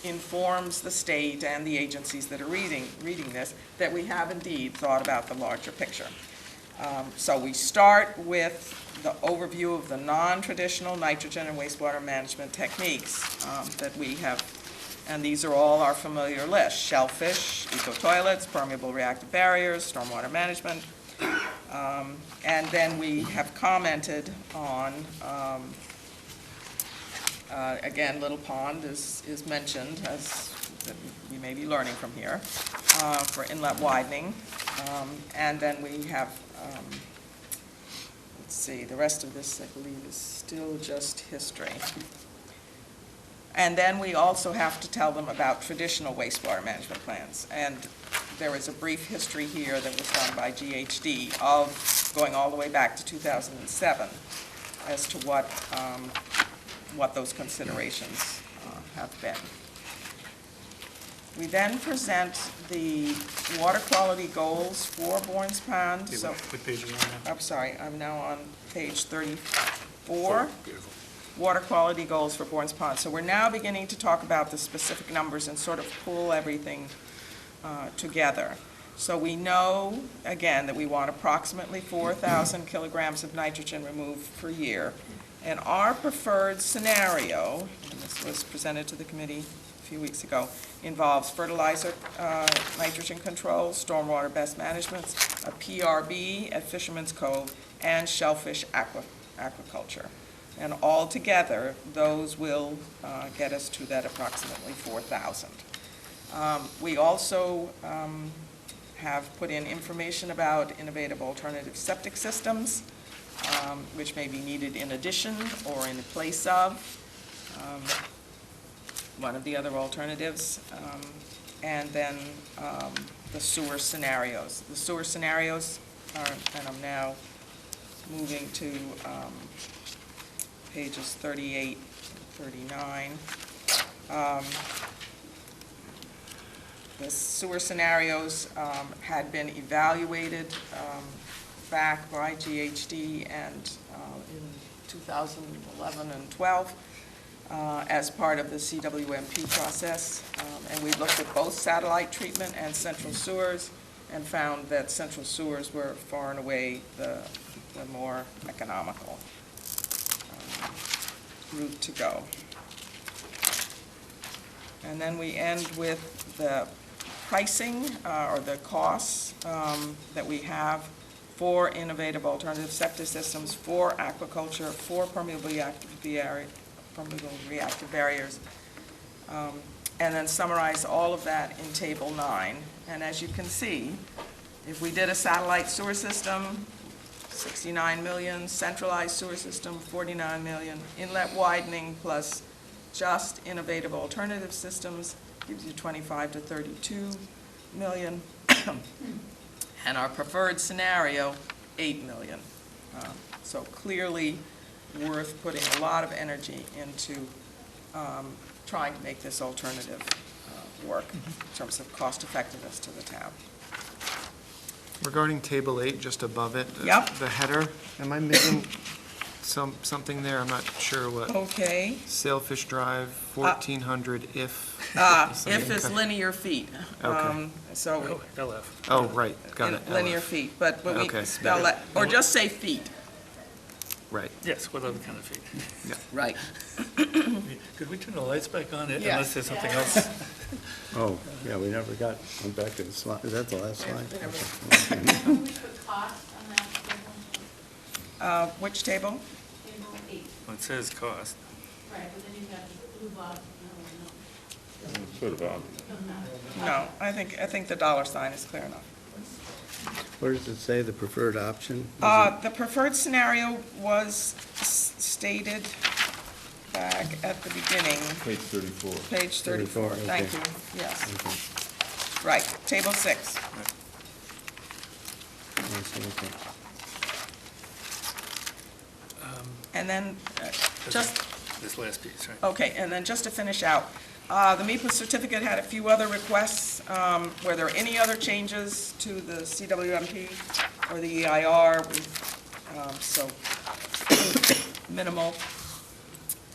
informs the state and the agencies that are reading this that we have indeed thought about the larger picture. So we start with the overview of the non-traditional nitrogen and wastewater management techniques that we have, and these are all our familiar list: shellfish, eco-toilets, permeable reactive barriers, stormwater management. And then we have commented on, again, Little Pond is mentioned, as we may be learning from here, for inlet widening. And then we have, let's see, the rest of this, I believe, is still just history. And then we also have to tell them about traditional wastewater management plans. And there is a brief history here that was done by GHD of going all the way back to 2007 as to what those considerations have been. We then present the water quality goals for Bourne's Pond. So, What page are you on now? I'm sorry, I'm now on page 34. Beautiful. Water quality goals for Bourne's Pond. So we're now beginning to talk about the specific numbers and sort of pull everything together. So we know, again, that we want approximately 4,000 kilograms of nitrogen removed per year. And our preferred scenario, and this was presented to the committee a few weeks ago, involves fertilizer nitrogen control, stormwater best management, a PRB at Fisherman's Cove, and shellfish aquaculture. And altogether, those will get us to that approximately 4,000. We also have put in information about innovative alternative septic systems, which may be needed in addition or in place of one of the other alternatives. And then the sewer scenarios. The sewer scenarios are, and I'm now moving to pages 38 and 39. The sewer scenarios had been evaluated back by GHD and in 2011 and 12 as part of the CWMP process. And we looked at both satellite treatment and central sewers and found that central sewers were far and away the more economical route to go. And then we end with the pricing or the costs that we have for innovative alternative septic systems, for aquaculture, for permeable reactive barriers, and then summarize all of that in Table 9. And as you can see, if we did a satellite sewer system, 69 million, centralized sewer system, 49 million, inlet widening plus just innovative alternative systems gives you 25 to 32 million. And our preferred scenario, 8 million. So clearly worth putting a lot of energy into trying to make this alternative work in terms of cost effectiveness to the town. Regarding Table 8, just above it, Yep. the header, am I missing something there? I'm not sure what. Okay. Sailfish Drive, 1,400 if. If is linear feet. Okay. So, LF. Oh, right, got it. linear feet, but we Okay. spell that, or just say feet. Right. Yes, what other kind of feet? Right. Could we turn the lights back on Yeah. unless there's something else? Oh, yeah, we never went back to the slide. Is that the last slide? Can we put cost on that table? Which table? Table 8, Well, it says cost. right, but then you've got the blue box, no, It's sort of obvious. doesn't matter. No, I think the dollar sign is clear enough. Where does it say the preferred option? The preferred scenario was stated back at the beginning, Page 34. page 34. 34, okay. Thank you, yes. Okay. Right, Table 6. Okay. And then, just, This last piece, right? okay, and then just to finish out, the MEPA certificate had a few other requests. Were there any other changes to the CWMP or the EIR? So minimal.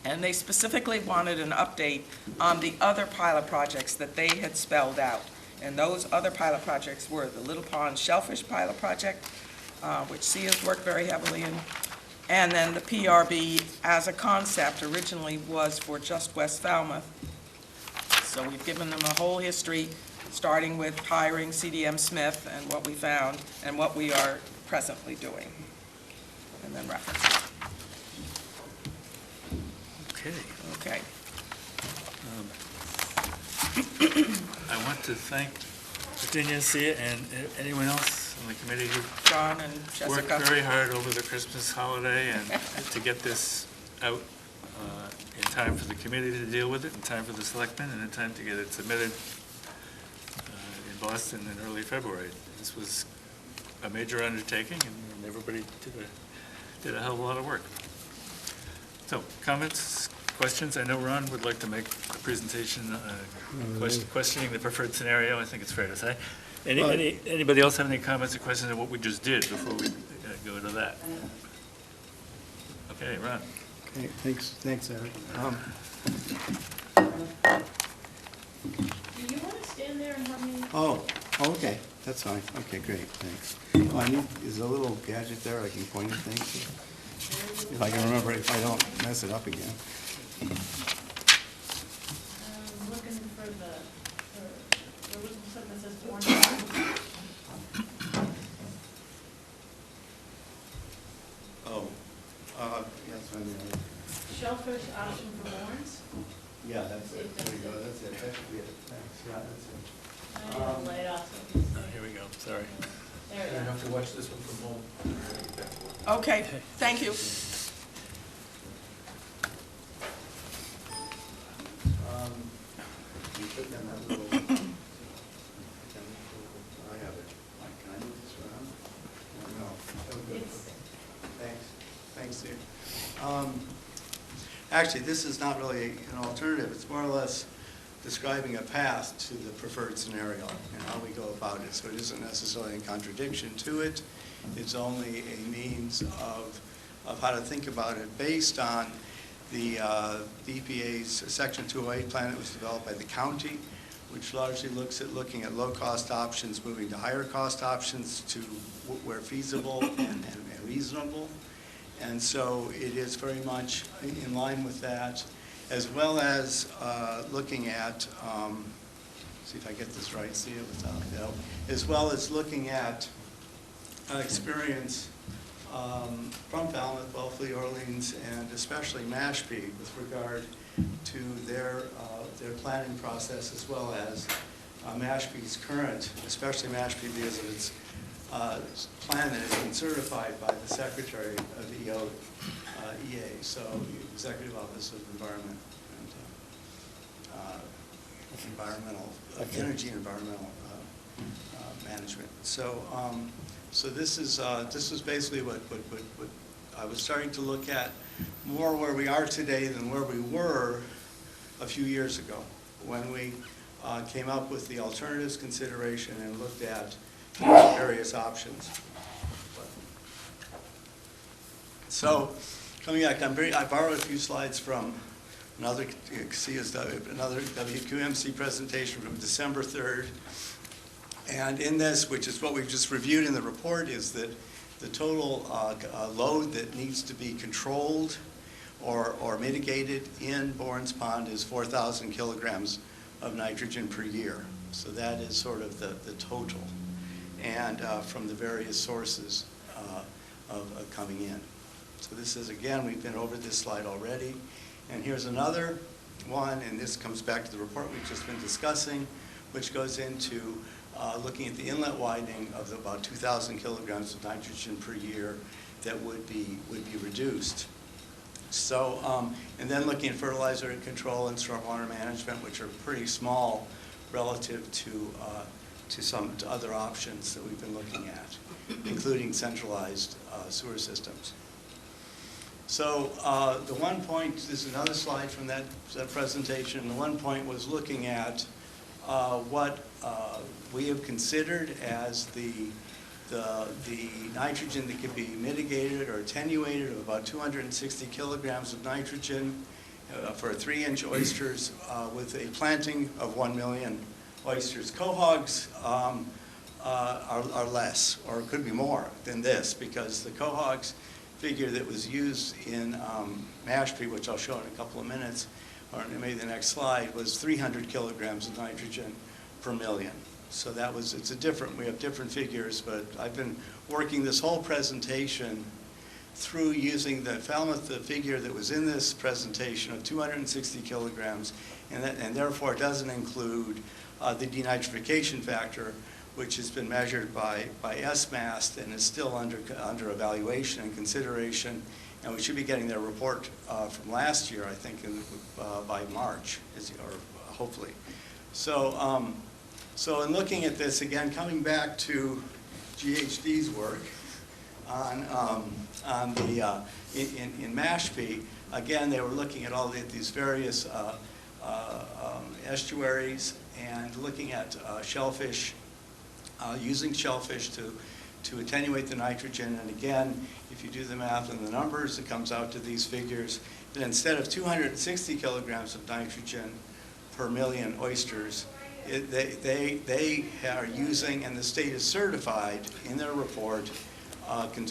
And they specifically wanted an update on the other pilot projects that they had spelled out. And those other pilot projects were the Little Pond Shellfish Pilot Project, which C has worked very heavily in. And then the PRB as a concept originally was for just West Falmouth. So we've given them a whole history, starting with hiring CDM Smith and what we found and what we are presently doing. And then references. Okay. Okay. I want to thank the Virginia, see it, and anyone else on the committee who John and worked Jessica. very hard over the Christmas holiday and to get this out in time for the committee to deal with it, in time for the selectmen, and in time to get it submitted in Boston in early February. This was a major undertaking, and everybody did a hell of a lot of work. So, comments, questions? I know Ron would like to make a presentation questioning the preferred scenario, I think it's fair to say. Anybody else have any comments or questions on what we just did before we go into that? Okay, Ron. Okay, thanks, Eric. Do you want to stand there and help me? Oh, okay, that's fine. Okay, great, thanks. Is a little gadget there I can point at things to? If I can remember, if I don't mess it up again. I'm looking for there was something that says orange. Oh, yes, I mean, Shellfish option for Lawrence. yeah, that's it. There we go, that's it. That should be it. Thanks, yeah, that's it. I need to lay it off so you can see. Here we go, sorry. There we go. to watch this one from home. Okay, thank you. You put down that little, I have it. Can I move this around? No. Thanks, Steve. Actually, this is not really an alternative. It's more or less describing a path to the preferred scenario and how we go about it. So it isn't necessarily in contradiction to it. It's only a means of how to think about it based on the EPA's Section 208 plan that was developed by the county, which largely looks at looking at low-cost options, moving to higher-cost options to where feasible and reasonable. And so it is very much in line with that, as well as looking at, see if I get this right, see it without help, as well as looking at experience from Falmouth, Wellfleet, Orleans, and especially Mashpee with regard to their planning process, as well as Mashpee's current, especially Mashpee because of its plan that has been certified by the Secretary of EA, so Executive Office of Environment and Energy and Environmental Management. So, so this is basically what I was starting to look at more where we are today than where we were a few years ago when we came up with the alternatives consideration and looked at various options. So, coming back, I borrowed a few slides from another WQMC presentation from December 3rd. And in this, which is what we've just reviewed in the report, is that the total load that needs to be controlled or mitigated in Bourne's Pond is 4,000 kilograms of nitrogen per year. So that is sort of the total, and from the various sources of coming in. So this is, again, we've been over this slide already. And here's another one, and this comes back to the report we've just been discussing, which goes into looking at the inlet widening of about 2,000 kilograms of nitrogen per year that would be reduced. So, and then looking at fertilizer control and stormwater management, which are pretty small relative to some other options that we've been looking at, including centralized sewer systems. So the one point, this is another slide from that presentation. The one point was looking at what we have considered as the nitrogen that could be mitigated or attenuated of about 260 kilograms of nitrogen for 3-inch oysters with a planting of 1 million oysters. Quahogs are less, or it could be more than this, because the quahogs figure that was used in Mashpee, which I'll show in a couple of minutes, or maybe the next slide, was 300 kilograms of nitrogen per million. So that was, we have different figures, but I've been working this whole presentation through using the Falmouth figure that was in this presentation of 260 kilograms, and therefore doesn't include the denitrification factor, which has been measured by SMAST and is still under evaluation and consideration. And we should be getting their report from last year, I think, by March, or hopefully. So, so in looking at this, again, coming back to GHD's work on the, in Mashpee, again, they were looking at all these various estuaries and looking at shellfish, using shellfish to attenuate the nitrogen. And again, if you do the math and the numbers, it comes out to these figures that instead of 260 kilograms of nitrogen per million oysters, they are using, and the state is certified in their report,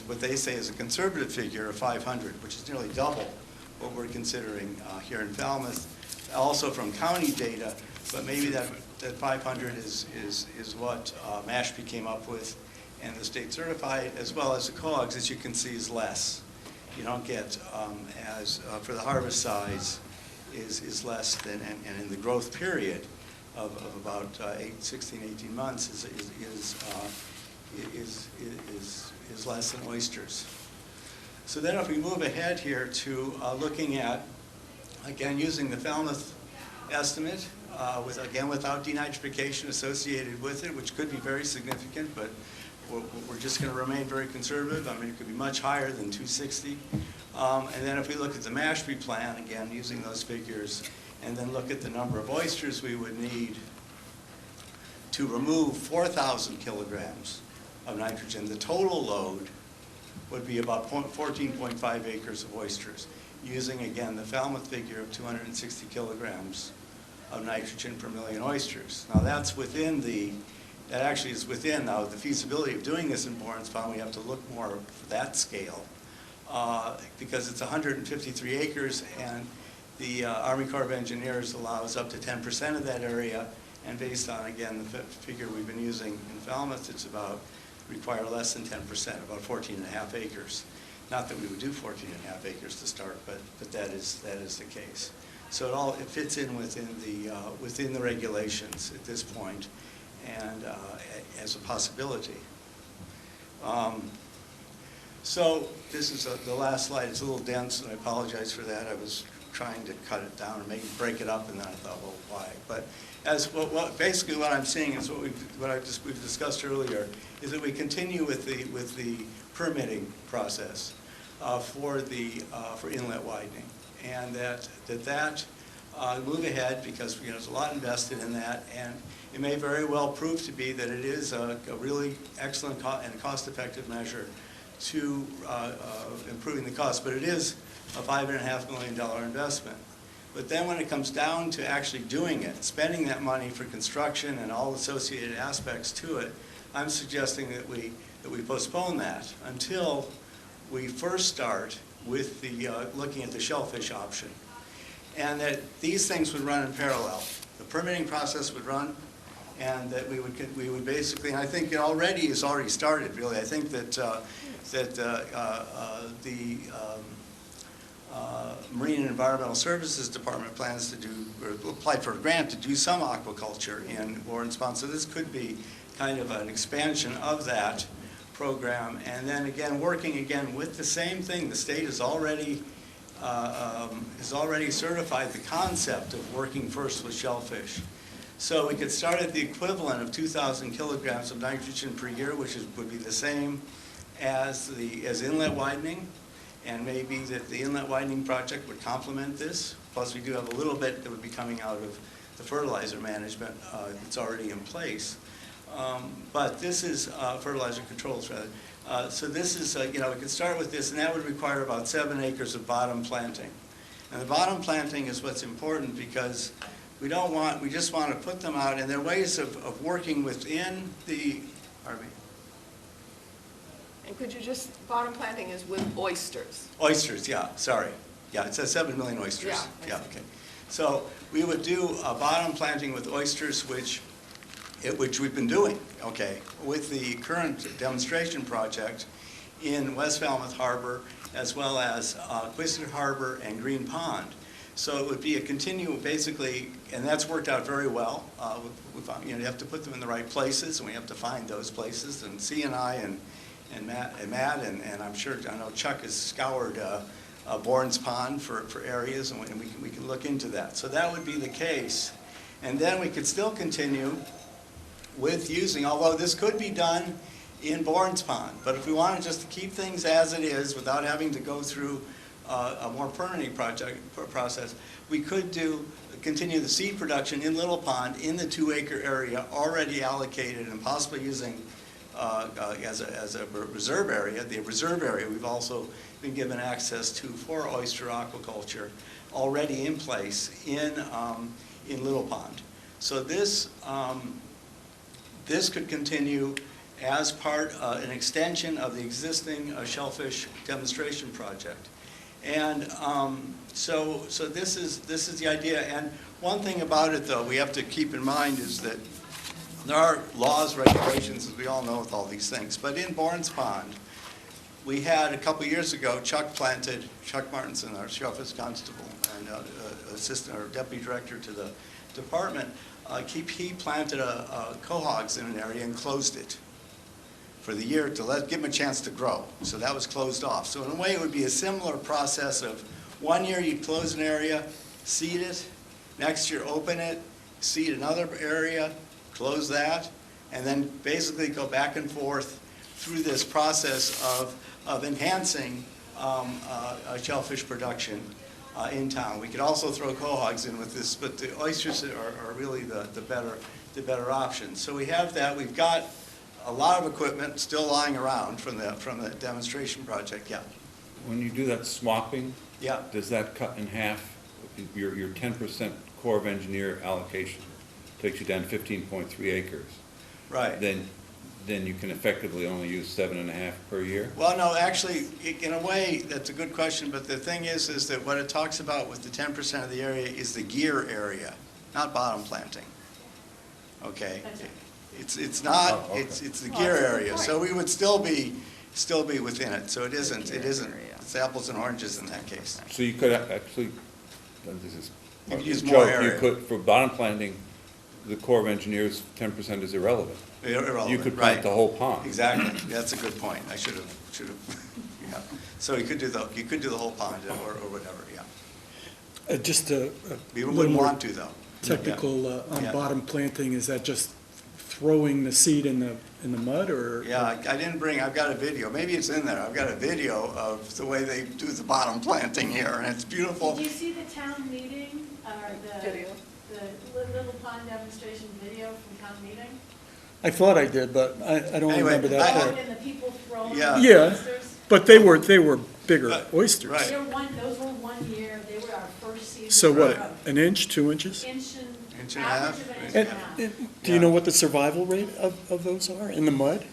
what they say is a conservative figure of 500, which is nearly double what we're considering here in Falmouth. Also from county data, but maybe that 500 is what Mashpee came up with, and the state certified, as well as the COGS, as you can see, is less. You don't get, for the harvest size, is less than, and in the growth period of about 16, 18 months is less than oysters. So then if we move ahead here to looking at, again, using the Falmouth estimate, again, without denitrification associated with it, which could be very significant, but we're just going to remain very conservative. I mean, it could be much higher than 260. And then if we look at the Mashpee plan, again, using those figures, and then look at the number of oysters we would need to remove 4,000 kilograms of nitrogen, the total load would be about 14.5 acres of oysters, using, again, the Falmouth figure of 260 kilograms of nitrogen per million oysters. Now, that's within that actually is within now the feasibility of doing this in Bourne's Pond. We have to look more for that scale because it's 153 acres, and the Army Corps of Engineers allows up to 10% of that area, and based on, again, the figure we've been using in Falmouth, it's require less than 10%, about 14.5 acres. Not that we would do 14.5 acres to start, but that is the case. So it fits in within the regulations at this point, and as a possibility. So this is the last slide. It's a little dense, and I apologize for that. I was trying to cut it down and maybe break it up, and then I thought, well, why? But basically what I'm seeing is we've discussed earlier, is that we continue with the permitting process for inlet widening, and that move ahead, because there's a lot invested in that, and it may very well prove to be that it is a really excellent and cost-effective measure to improving the cost, but it is a $5.5 million investment. But then when it comes down to actually doing it, spending that money for construction and all associated aspects to it, I'm suggesting that we postpone that until we first start with looking at the shellfish option. And that these things would run in parallel. The permitting process would run, and that we would basically, and I think it already started, really. I think that the Marine and Environmental Services Department plans to applied for a grant to do some aquaculture in Bourne's Pond. So this could be kind of an expansion of that program. And then again, working again with the same thing. The state has already certified the concept of working first with shellfish. So we could start at the equivalent of 2,000 kilograms of nitrogen per year, which would be the same as inlet widening. And maybe that the inlet widening project would complement this. Plus, we do have a little bit that would be coming out of the fertilizer management that's already in place. But this is fertilizer controls, rather. So this is, we could start with this, and that would require about 7 acres of bottom planting. And the bottom planting is what's important, because we just want to put them out, and there are ways of working within the, pardon me. And could you just, bottom planting is with oysters? Oysters, yeah, sorry. Yeah, it says 7 million oysters. Yeah, okay. So we would do a bottom planting with oysters, which we've been doing, okay, with the current demonstration project in West Falmouth Harbor, as well as Quistit Harbor and Green Pond. So it would be a continuum, basically, and that's worked out very well. You have to put them in the right places, and we have to find those places. And C&I and Matt, and I'm sure, I know Chuck has scoured Bourne's Pond for areas, and we can look into that. So that would be the case. And then we could still continue with using, although this could be done in Bourne's Pond, but if we wanted just to keep things as it is without having to go through a more permitting process, we could continue the seed production in Little Pond in the 2-acre area already allocated and possibly using as a reserve area. The reserve area we've also been given access to for oyster aquaculture already in place in Little Pond. So this could continue as part, an extension of the existing shellfish demonstration project. And so this is the idea. And one thing about it, though, we have to keep in mind is that there are laws, regulations, as we all know with all these things. But in Bourne's Pond, we had a couple years ago, Chuck Martinson, our shellfish constable and assistant or deputy director to the department, he planted a cohogs in an area and closed it for the year to give them a chance to grow. So that was closed off. So in a way, it would be a similar process of 1 year you'd close an area, seed it, next year open it, seed another area, close that, and then basically go back and forth through this process of enhancing shellfish production in town. We could also throw cohogs in with this, but the oysters are really the better option. So we have that. We've got a lot of equipment still lying around from the demonstration project. Yeah. When you do that swapping, Yeah. does that cut in half your 10% Corps of Engineer allocation? Takes you down 15.3 acres. Right. Then you can effectively only use 7.5 per year? Well, no, actually, in a way, that's a good question, but the thing is that what it talks about with the 10% of the area is the gear area, not bottom planting. Okay? That's right. It's not, Oh, okay. it's the gear area, so we would still be within it, so it isn't, it's apples and oranges in that case. So you could actually, this is You could use a more joke, area. you could, for bottom planting, the Corps of Engineers, 10% is irrelevant. Irrelevant, You could plant right. the whole pond. Exactly, that's a good point, I should have, yeah. So you could do the whole pond or whatever, yeah. Just a We little wouldn't more want to, though. technical on Yeah. bottom planting, is that just throwing the seed in the mud, or? Yeah, I've got a video, maybe it's in there, I've got a video of the way they do the bottom planting here, and it's beautiful. Did you see the town meeting, or Video. the Little Pond demonstration video from town meeting? I thought I did, but I don't Anyway, remember that part. And the people throwing Yeah. the Yeah. oysters? But they were bigger Right, oysters. right. Those were 1 year, they were our first season. So what, of an inch, 2 inches? Inch Inch and, and a half? average of an inch And, and a half. and do you know what the survival rate of those are in the mud?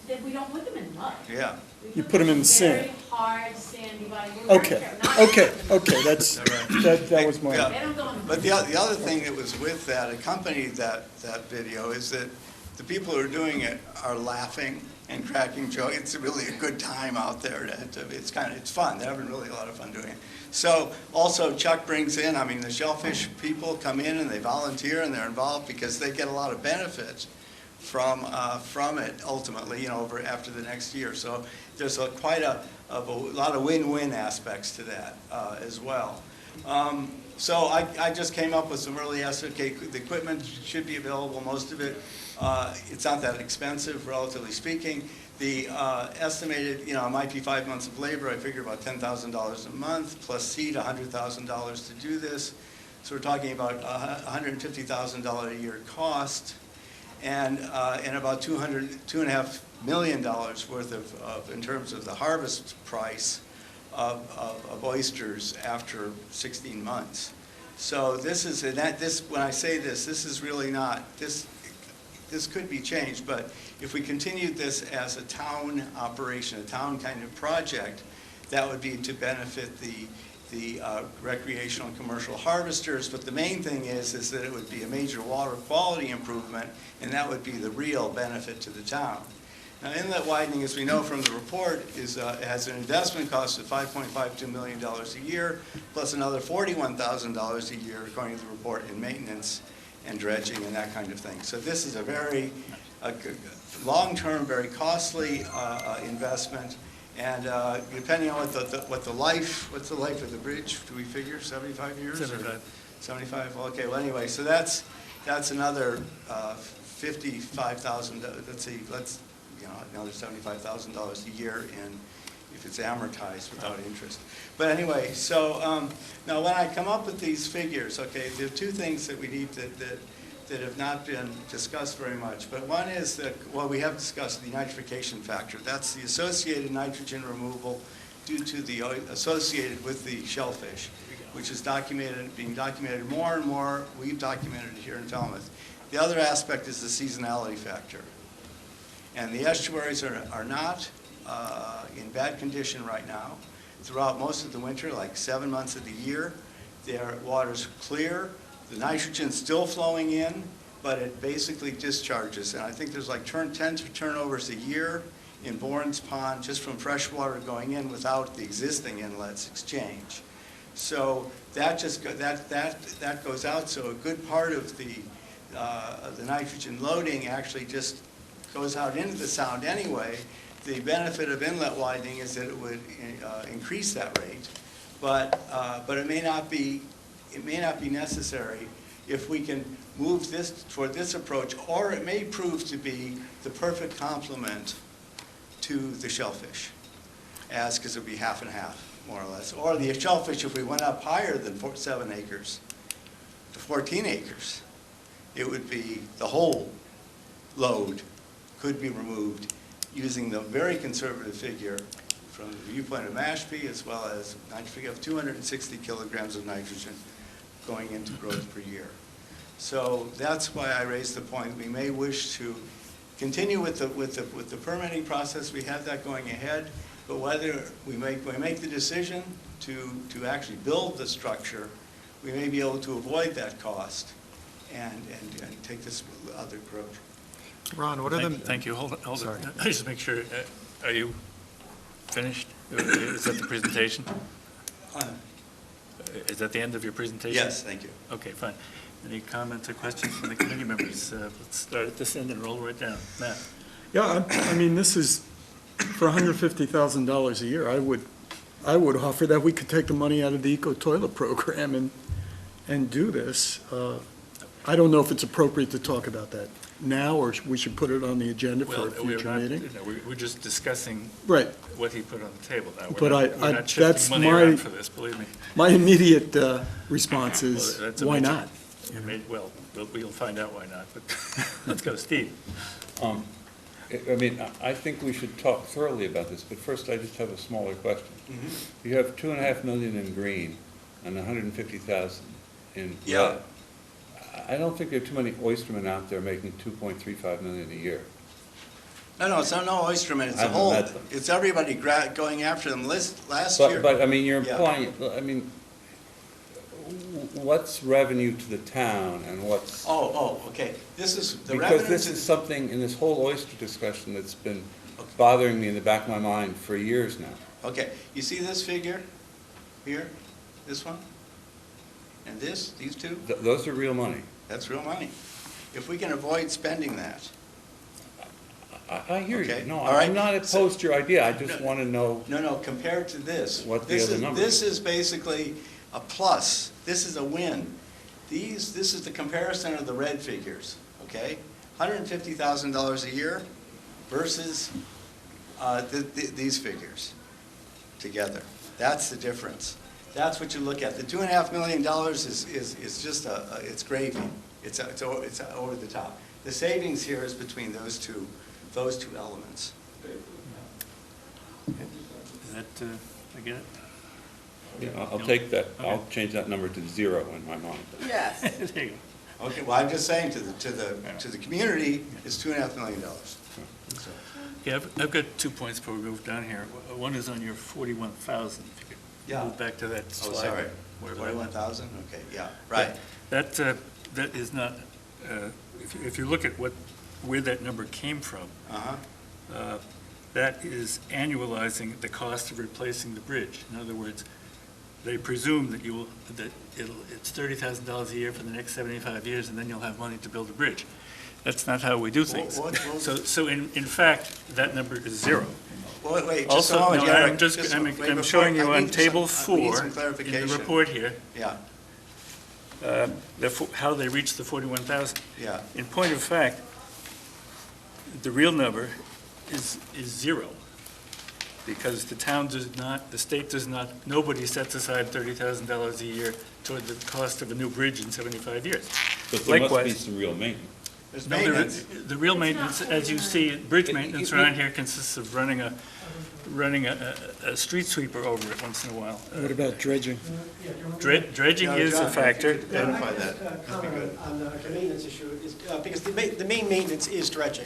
Then we don't put them in mud. Yeah, We You put them in sand. Very hard sandy body. We're very Okay, careful not to okay, put them in okay, that's, All right. that was my. Yeah. They don't go in. but the other thing that was with that, accompanied that video, is that the people who are doing it are laughing and cracking jokes. It's really a good time out there. It's fun. They're having really a lot of fun doing it. So also Chuck brings in, the shellfish people come in and they volunteer and they're involved because they get a lot of benefits from it ultimately, after the next year. So there's quite a lot of win-win aspects to that as well. So I just came up with some early estimates. Okay, the equipment should be available, most of it. It's not that expensive, relatively speaking. The estimated, it might be 5 months of labor. I figure about $10,000 a month, plus seed, $100,000 to do this. So we're talking about $150,000 a year cost, and about $2.5 million worth of in terms of the harvest price of oysters after 16 months. So this is, when I say this is really not, this could be changed, but if we continued this as a town operation, a town kind of project, that would be to benefit the recreational and commercial harvesters. But the main thing is that it would be a major water quality improvement, and that would be the real benefit to the town. Now, inlet widening, as we know from the report, has an investment cost of $5.52 million a year, plus another $41,000 a year, according to the report, in maintenance and dredging and that kind of thing. So this is a very long-term, very costly investment. And depending on what's the life of the bridge? Do we figure 75 years? 75. 75. Okay. Well, anyway, so that's another $55,000. Let's see. Another $75,000 a year if it's amortized without interest. But anyway, so now when I come up with these figures, okay, there are two things that we need that have not been discussed very much. But one is that, well, we have discussed the nitrification factor. That's the associated nitrogen removal due to the associated with the shellfish, which is being documented more and more. We've documented it here in Falmouth. The other aspect is the seasonality factor. And the estuaries are not in bad condition right now. Throughout most of the winter, like 7 months of the year, their water's clear. The nitrogen's still flowing in, but it basically discharges. And I think there's like 10 turnovers a year in Bourne's Pond just from fresh water going in without the existing inlets exchange. So that goes out. So a good part of the nitrogen loading actually just goes out into the sound anyway. The benefit of inlet widening is that it would increase that rate, but it may not be necessary if we can move this toward this approach, or it may prove to be the perfect complement to the shellfish, because it would be half and half, more or less. Or the shellfish, if we went up higher than 7 acres to 14 acres, it would be the whole load could be removed using the very conservative figure from the viewpoint of Mashpee, as well as of 260 kilograms of nitrogen going into growth per year. So that's why I raised the point. We may wish to continue with the permitting process. We have that going ahead, but whether we make the decision to actually build the structure, we may be able to avoid that cost and take this other approach. Ron, what are the... Thank you. Hold it. Sorry. Just make sure, are you finished? Is that the presentation? Is that the end of your presentation? Yes, thank you. Okay, fine. Any comments or questions from the committee members? Let's start at this end and roll right down. Matt? Yeah, I mean, this is, for $150,000 a year, I would offer that we could take the money out of the Eco Toilet Program and do this. I don't know if it's appropriate to talk about that now, or we should put it on the agenda for a future meeting. We're just discussing Right. what he put on the table now. But We're not that's shifting money around for this, believe me. My immediate response is, Well, that's a why major- not? Well, we'll find out why not, but let's go, Steve. I mean, I think we should talk thoroughly about this, but first I just have a smaller question. You have 2.5 million in green and 150,000 in Yeah. red. I don't think there are too many oystermen out there making 2.35 million a year. No, it's not no oystermen, it's I a haven't whole, met them. it's everybody going after them. Last year. But I mean, you're Yeah. implying, I mean, what's revenue to the town and what's? Okay. This is, the Because revenues this is something in this whole oyster discussion that's been bothering me in the back of my mind for years now. Okay, you see this figure here, this one? And these two? Those are real money. That's real money. If we can avoid spending that. I hear you. Okay, No, all right. I'm not opposed to your idea. I just want to know. No, compared to this. What the other number This is basically a plus. This is a win. This is the comparison of the red figures, okay? $150,000 a year versus these figures together. That's the difference. That's what you look at. The $2.5 million is just it's gravy. It's over the top. The savings here is between those two elements. Is that, I get it? Yeah, I'll take that. I'll change that number to 0 in my mind. Yes. There you go. Okay, well, I'm just saying to the community, it's $2.5 million. So, Yeah, I've got 2 points before we move down here. One is on your 41,000. If you could Yeah. move back to that Oh, slide. sorry. where that went. 41,000, okay, yeah, right. That is not, if you look at where that number came from, Uh-huh, that is annualizing the cost of replacing the bridge. In other words, they presume that it's $30,000 a year for the next 75 years, and then you'll have money to build a bridge. That's not how we do things. So in fact, that number is zero. Wait, just a Also, moment, no, Eric. I'm showing you on table I 4 need some in clarification. the report here, Yeah, how they reached the 41,000. yeah. In point of fact, the real number is zero, because the town does not, the state does not, nobody sets aside $30,000 a year toward the cost of a new bridge in 75 years. But there must be Likewise- some real maintenance. There's No, maintenance. the real maintenance, as you see, bridge maintenance around here consists of running a street sweeper over it once in a while. What about dredging? Dredging No, is John, a if you factor. could clarify that, that'd be good. On the maintenance issue, is, because the main maintenance is dredging.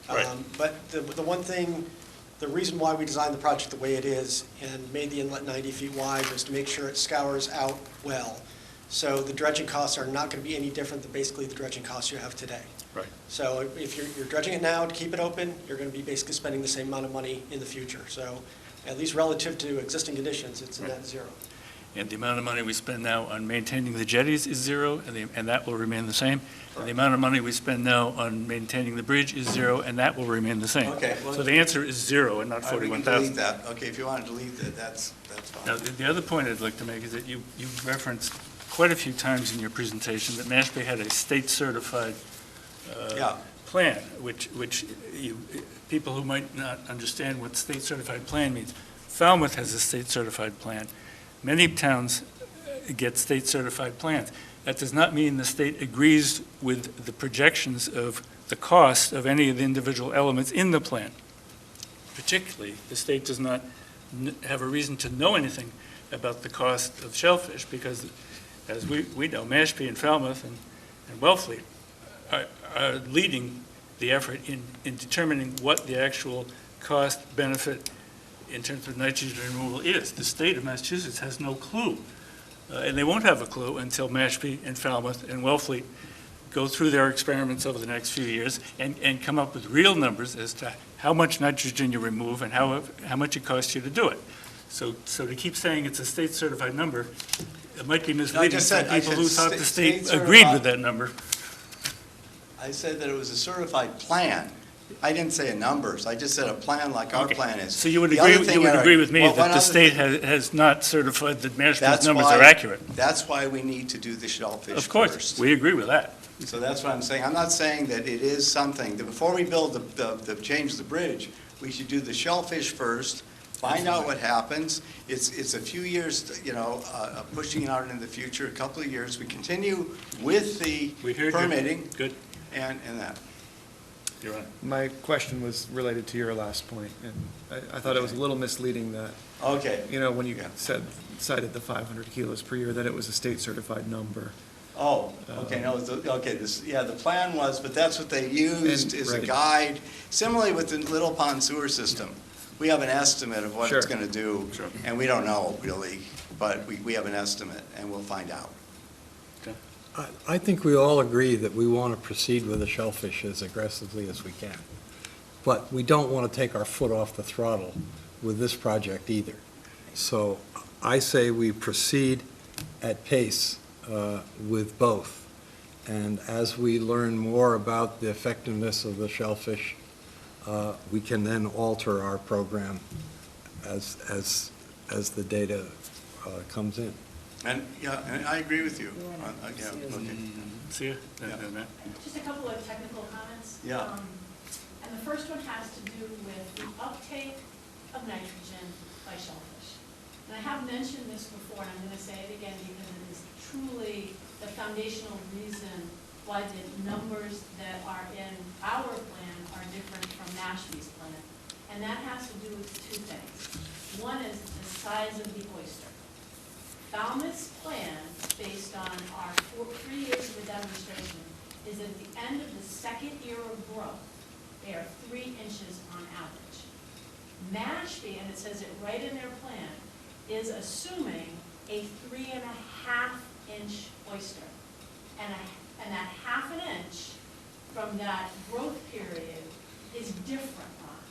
Right. But the one thing, the reason why we designed the project the way it is and made the inlet 90 feet wide was to make sure it scours out well. So the dredging costs are not going to be any different than basically the dredging costs you have today. Right. So if you're dredging it now to keep it open, you're going to be basically spending the same amount of money in the future. So at least relative to existing conditions, it's a net zero. And the amount of money we spend now on maintaining the jetties is zero, and that will remain the same. And the amount of money we spend now on maintaining the bridge is zero, and that will remain the same. Okay, well- So the answer is zero and not All right, we can 41,000. delete that. Okay, if you want to delete that, that's Now, fine. the other point I'd like to make is that you referenced quite a few times in your presentation that Mashpee had a state-certified Yeah. plan, which people who might not understand what state-certified plan means. Falmouth has a state-certified plan. Many towns get state-certified plans. That does not mean the state agrees with the projections of the cost of any of the individual elements in the plan. Particularly, the state does not have a reason to know anything about the cost of shellfish, because as we know, Mashpee and Falmouth and Wellfleet are leading the effort in determining what the actual cost benefit in terms of nitrogen removal is. The state of Massachusetts has no clue, and they won't have a clue until Mashpee and Falmouth and Wellfleet go through their experiments over the next few years and come up with real numbers as to how much nitrogen you remove and how much it costs you to do it. So to keep saying it's a state-certified number, it might be misleading just to said- I people said who thought the state state-certified. agreed with that number. I said that it was a certified plan. I didn't say a numbers. I just said a plan like our Okay. plan is. So you would The other agree, thing, you would Eric- agree with me well, one that the other state thing- has not certified that Mashpee's That's numbers why- are accurate? That's why we need to do the shellfish Of course, first. we agree with that. So that's what I'm saying. I'm not saying that it is something, that before we build change the bridge, we should do the shellfish first, find out what happens. It's a few years, pushing it out into the future, a couple of years. We continue with the We heard you. permitting Good, and that. you're on. My question was related to your last point, and I thought it was a little misleading that, Okay. when you Yeah. cited the 500 kilos per year, that it was a state-certified number. Oh, okay, no, the plan was, but that's what they used And- as a right. guide. Similarly with the Little Pond sewer system, we have an estimate of what it's Sure. gonna do. Sure. And we don't know really, but we have an estimate and we'll find out. I think we all agree that we want to proceed with the shellfish as aggressively as we can. But we don't want to take our foot off the throttle with this project either. So I say we proceed at pace with both. And as we learn more about the effectiveness of the shellfish, we can then alter our program as the data comes in. And I agree with you. Yeah, okay. See you? Yeah. Matt? Just a couple of technical comments. Yeah. And the first one has to do with the uptake of nitrogen by shellfish. And I have mentioned this before, and I'm going to say it again because it is truly the foundational reason why the numbers that are in our plan are different from Mashpee's plan. And that has to do with two things. One is the size of the oyster. Falmouth's plan, based on our 3 years of the demonstration, is at the end of the second year of growth, they are 3 inches on average. Mashpee, and it says it right in their plan, is assuming a 3.5-inch oyster. And that 1/2 inch from that growth period is different, Ron.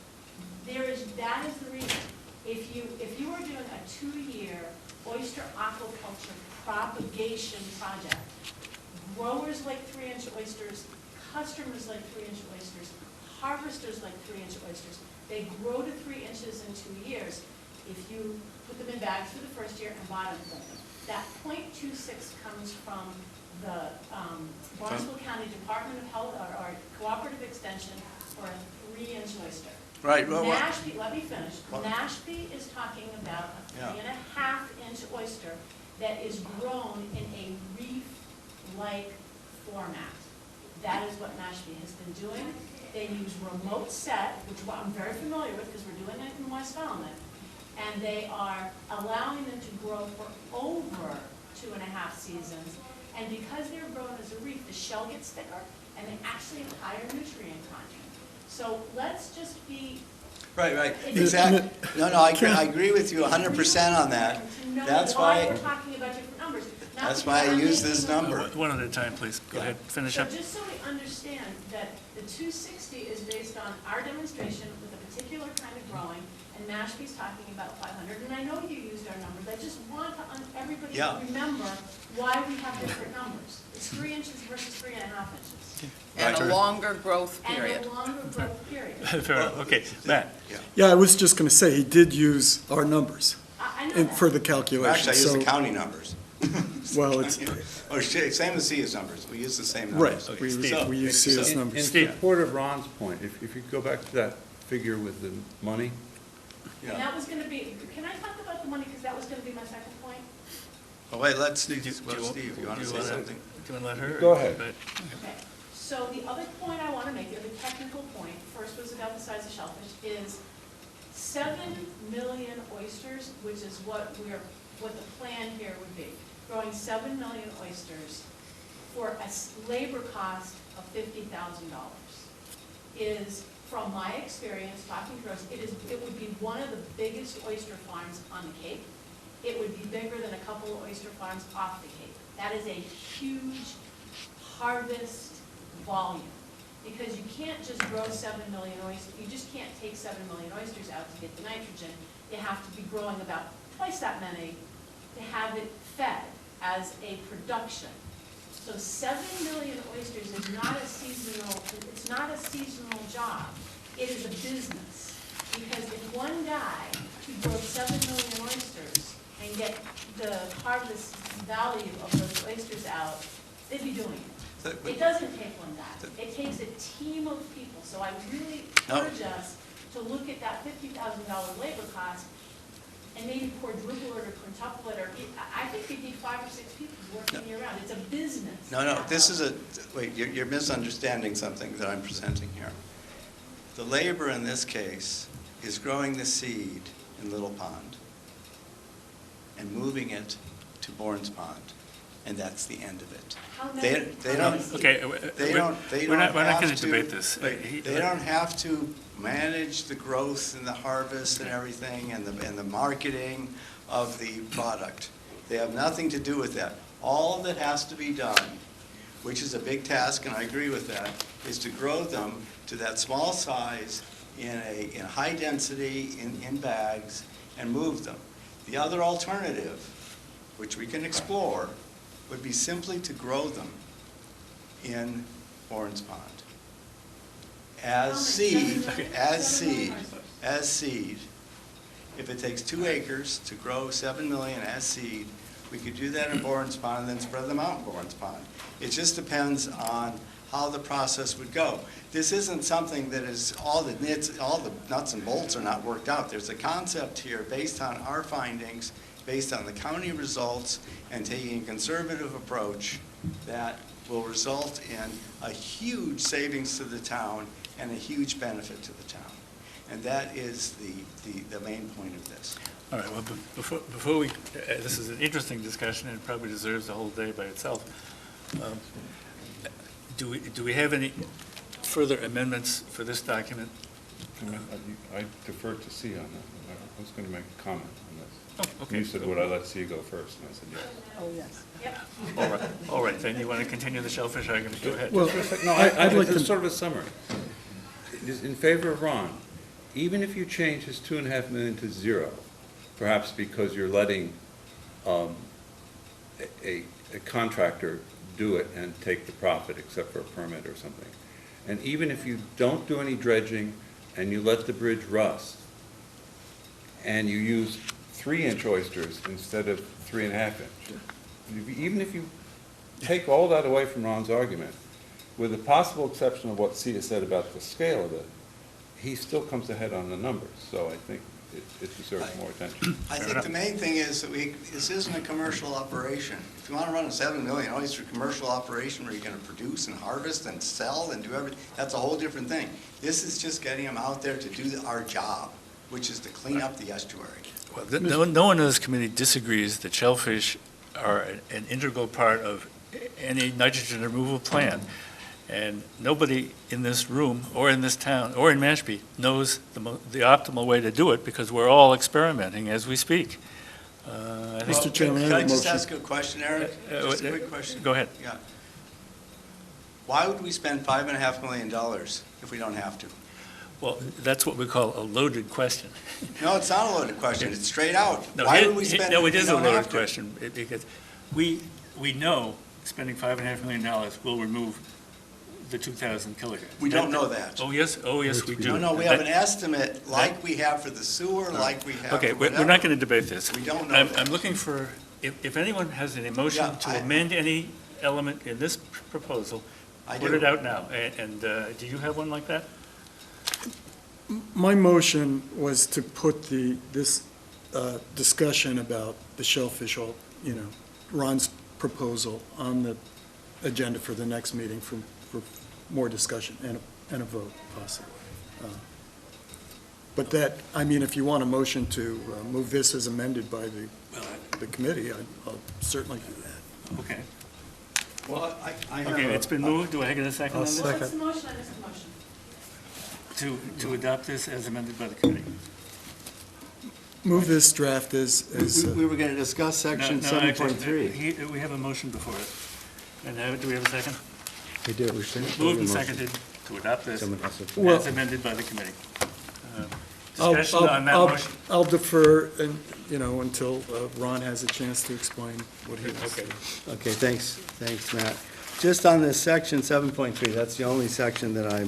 That is the reason. If you were doing a 2-year oyster aquaculture propagation project, growers like 3-inch oysters, customers like 3-inch oysters, harvesters like 3-inch oysters, they grow to 3 inches in 2 years if you put them in bags for the first year and bottom fill them. That .26 comes from the Barnstable County Department of Health or Cooperative Extension for a 3-inch oyster. Right, well, Mashpee, let me finish. Mashpee is talking about a 3.5-inch oyster that is grown in a reef-like format. That is what Mashpee has been doing. They use remote set, which I'm very familiar with because we're doing it in West Falmouth, and they are allowing them to grow for over 2.5 seasons. And because they're grown as a reef, the shell gets thicker, and they actually have higher nutrient content. So let's just be. Right, exactly. No, I agree with you 100% on that. That's why we're talking about different numbers. That's why I use this number. One at a time, please. Go ahead, finish up. So just so we understand that the 260 is based on our demonstration with a particular kind of growing, and Mashpee's talking about 500, and I know you used our numbers. I just want everybody to remember why we have different numbers. It's 3 inches versus 3.5 inches. And a longer growth period. And a longer growth period. Fair enough. Okay, Matt. Yeah, I was just going to say, he did use our numbers I know that. for the calculation. Actually, I use so- the county numbers. Well, it's, Same as CS numbers, we use the same numbers. right, Steve. we use CS In numbers. support of Ron's point, if you go back to that figure with the money, And that was going to be, can I talk about the money, because that was going to be my second point? Oh, wait, let's, Steve, Do you want to say something? Do you want to let her? Go ahead. Okay, so the other point I want to make, the other technical point, first was about the size of shellfish, is 7 million oysters, which is what the plan here would be. Growing 7 million oysters for a labor cost of $50,000 is, from my experience talking to us, it would be one of the biggest oyster farms on the Cape. It would be bigger than a couple of oyster farms off the Cape. That is a huge harvest volume, because you can't just grow 7 million oysters. You just can't take 7 million oysters out to get the nitrogen. You have to be growing about twice that many to have it fed as a production. So 7 million oysters is not a seasonal, it's not a seasonal job. It is a business. Because if one guy could grow 7 million oysters and get the harvest value of those oysters out, they'd be doing it. It doesn't take one guy. It takes a team of people. So I really urge us to look at that $50,000 labor cost and maybe quadruple it or quintuple it, or I think you need 5 or 6 people working year-round. It's a business. No, this is wait, you're misunderstanding something that I'm presenting here. The labor in this case is growing the seed in Little Pond and moving it to Bourne's Pond, and that's the end of it. They don't. Okay, we're not going to debate this. They don't have to manage the growth and the harvest and everything and the marketing of the product. They have nothing to do with that. All that has to be done, which is a big task, and I agree with that, is to grow them to that small size in high density in bags and move them. The other alternative, which we can explore, would be simply to grow them in Bourne's Pond. As seed. If it takes 2 acres to grow 7 million as seed, we could do that in Bourne's Pond and then spread them out in Bourne's Pond. It just depends on how the process would go. This isn't something that is all the nuts and bolts are not worked out. There's a concept here based on our findings, based on the county results, and taking a conservative approach that will result in a huge savings to the town and a huge benefit to the town. And that is the main point of this. All right, well, before we, this is an interesting discussion, and it probably deserves a whole day by itself. Do we have any further amendments for this document? I defer to C on that. I was going to make a comment on this. Oh, okay. You said, would I let C go first? And I said, yes. Oh, yes. Yep. All right, then you want to continue the shellfish argument? Go ahead. Well, No, I'd like it's to, sort of a summary. It is in favor of Ron, even if you change his 2.5 million to 0, perhaps because you're letting a contractor do it and take the profit except for a permit or something, and even if you don't do any dredging and you let the bridge rust, and you use 3-inch oysters instead of 3.5-inch, even if you take all that away from Ron's argument, with the possible exception of what Sia said about the scale of it, he still comes ahead on the numbers, so I think it deserves more attention. I think the main thing is that this isn't a commercial operation. If you want to run a $7 million oyster commercial operation where you're going to produce and harvest and sell and do everything, that's a whole different thing. This is just getting them out there to do our job, which is to clean up the estuary. Well, no one in this committee disagrees that shellfish are an integral part of any nitrogen removal plan. And nobody in this room, or in this town, or in Mashpee, knows the optimal way to do it, because we're all experimenting as we speak. I think- Mr. Chairman, Can I just motion. ask a question, Eric? Just a quick question. Go ahead. Yeah. Why would we spend $5.5 million if we don't have to? Well, that's what we call a loaded question. No, it's not a loaded question. It's straight out. No, Why it- would we spend No, if it we is a don't have loaded to? question, because we know spending $5.5 million will remove the 2,000 kilograms. We don't know that. Oh, yes, we do. No, we have an estimate like we have for the sewer, like we have for Okay, whatever. we're not going to debate this. We don't know I'm that. looking for, if anyone has an emotion Yeah, to I- amend any element in this proposal, I put do. it out now. And do you have one like that? My motion was to put this discussion about the shellfish, Ron's proposal on the agenda for the next meeting for more discussion and a vote, possibly. But that, I mean, if you want a motion to move this as amended by the committee, I'll certainly do that. Okay. Well, I have Okay, a- it's been moved. Do I get a second on this? What's the motion? I missed the motion. To adopt this as amended by the committee? Move this draft as, We were going to discuss section No, actually, 7.3. We have a motion before us. And do we have a second? We do. Moved and seconded to adopt this Someone has to- Well- as amended by the committee. I'll- Discussion on that I'll- motion? I'll defer, and, until Ron has a chance to explain what he wants. Okay. Okay, thanks, Matt. Just on this section 7.3, that's the only section that I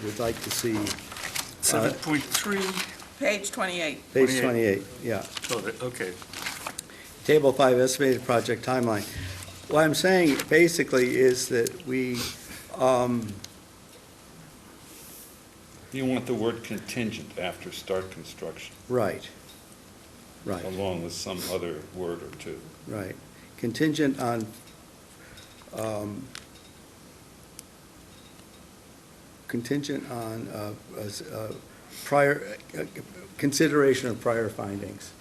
would like to see. 7.3, Page 28. Page 28, yeah. okay. Table 5, estimated project timeline. What I'm saying basically is that we, You want the word contingent after start construction, right, along with some other word or two. right. Contingent on, prior, consideration of prior findings.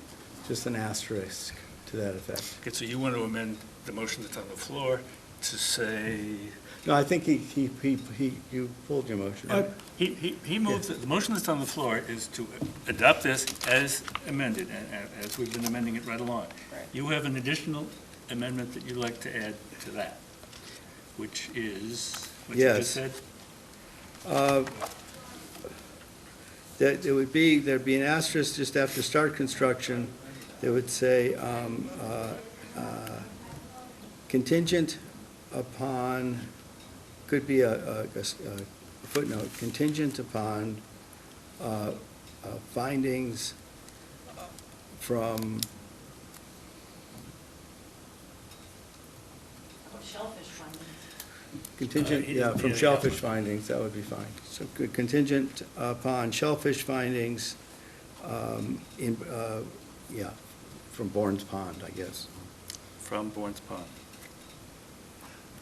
Just an asterisk to that effect. Okay, so you want to amend the motion that's on the floor to say, No, I think you pulled your motion. he moved, the motion that's on the floor is to adopt this as amended, as we've been amending it right along. Right. You have an additional amendment that you'd like to add to that, which is, what you just Yes. said? That it would be, there'd be an asterisk just after start construction that would say, contingent upon, could be a footnote, contingent upon findings from, Shellfish findings. contingent, yeah, from shellfish findings, that would be fine. So contingent upon shellfish findings, from Bourne's Pond, I guess. From Bourne's Pond.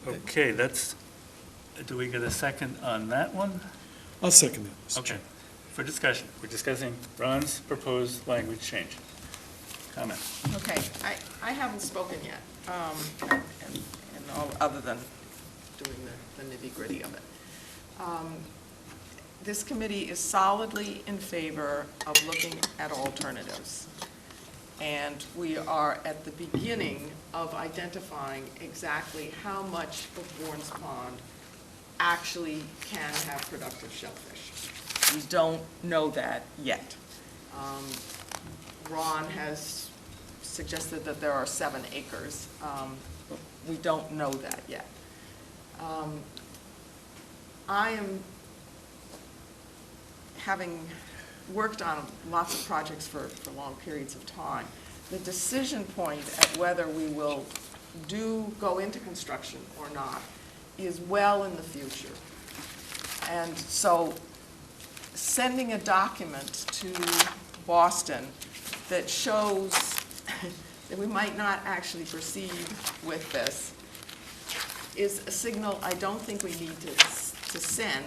Okay, do we get a second on that one? I'll second that, Mr. Okay, Chairman. for discussion, we're discussing Ron's proposed language change. Comment? Okay, I haven't spoken yet, and all, other than doing the nitty-gritty of it. This committee is solidly in favor of looking at alternatives. And we are at the beginning of identifying exactly how much of Bourne's Pond actually can have productive shellfish. We don't know that yet. Ron has suggested that there are 7 acres, but we don't know that yet. I am, having worked on lots of projects for long periods of time, the decision point at whether we will go into construction or not is well in the future. And so sending a document to Boston that shows that we might not actually proceed with this is a signal I don't think we need to send.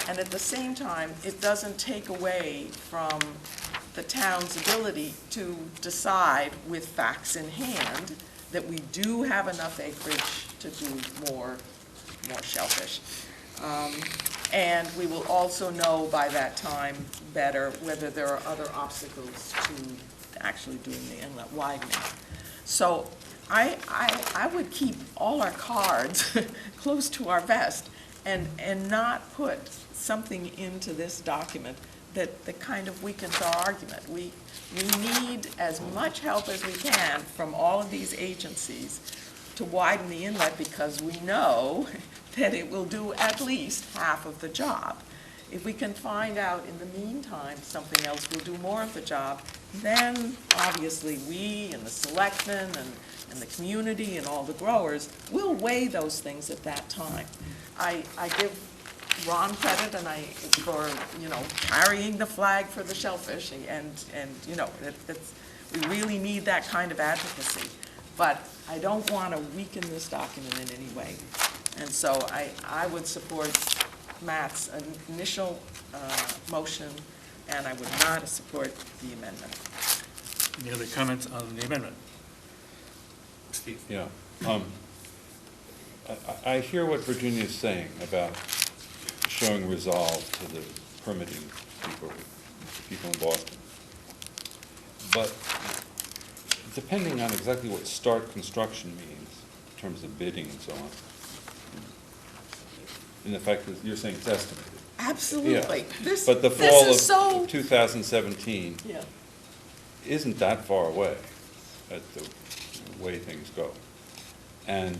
And at the same time, it doesn't take away from the town's ability to decide with facts in hand that we do have enough acreage to do more shellfish. And we will also know by that time better whether there are other obstacles to actually doing the inlet widening. So I would keep all our cards close to our vest and not put something into this document that kind of weakens our argument. We need as much help as we can from all of these agencies to widen the inlet, because we know that it will do at least half of the job. If we can find out in the meantime something else will do more of the job, then obviously we and the selectmen and the community and all the growers will weigh those things at that time. I give Ron credit for carrying the flag for the shellfish, and we really need that kind of advocacy. But I don't want to weaken this document in any way. And so I would support Matt's initial motion, and I would not support the amendment. Any other comments on the amendment? Steve? Yeah. I hear what Virginia is saying about showing resolve to the permitting people in Boston. But depending on exactly what start construction means in terms of bidding and so on, and the fact that you're saying it's estimated. Absolutely. Yeah. But the fall of 2017 yeah. isn't that far away at the way things go. And,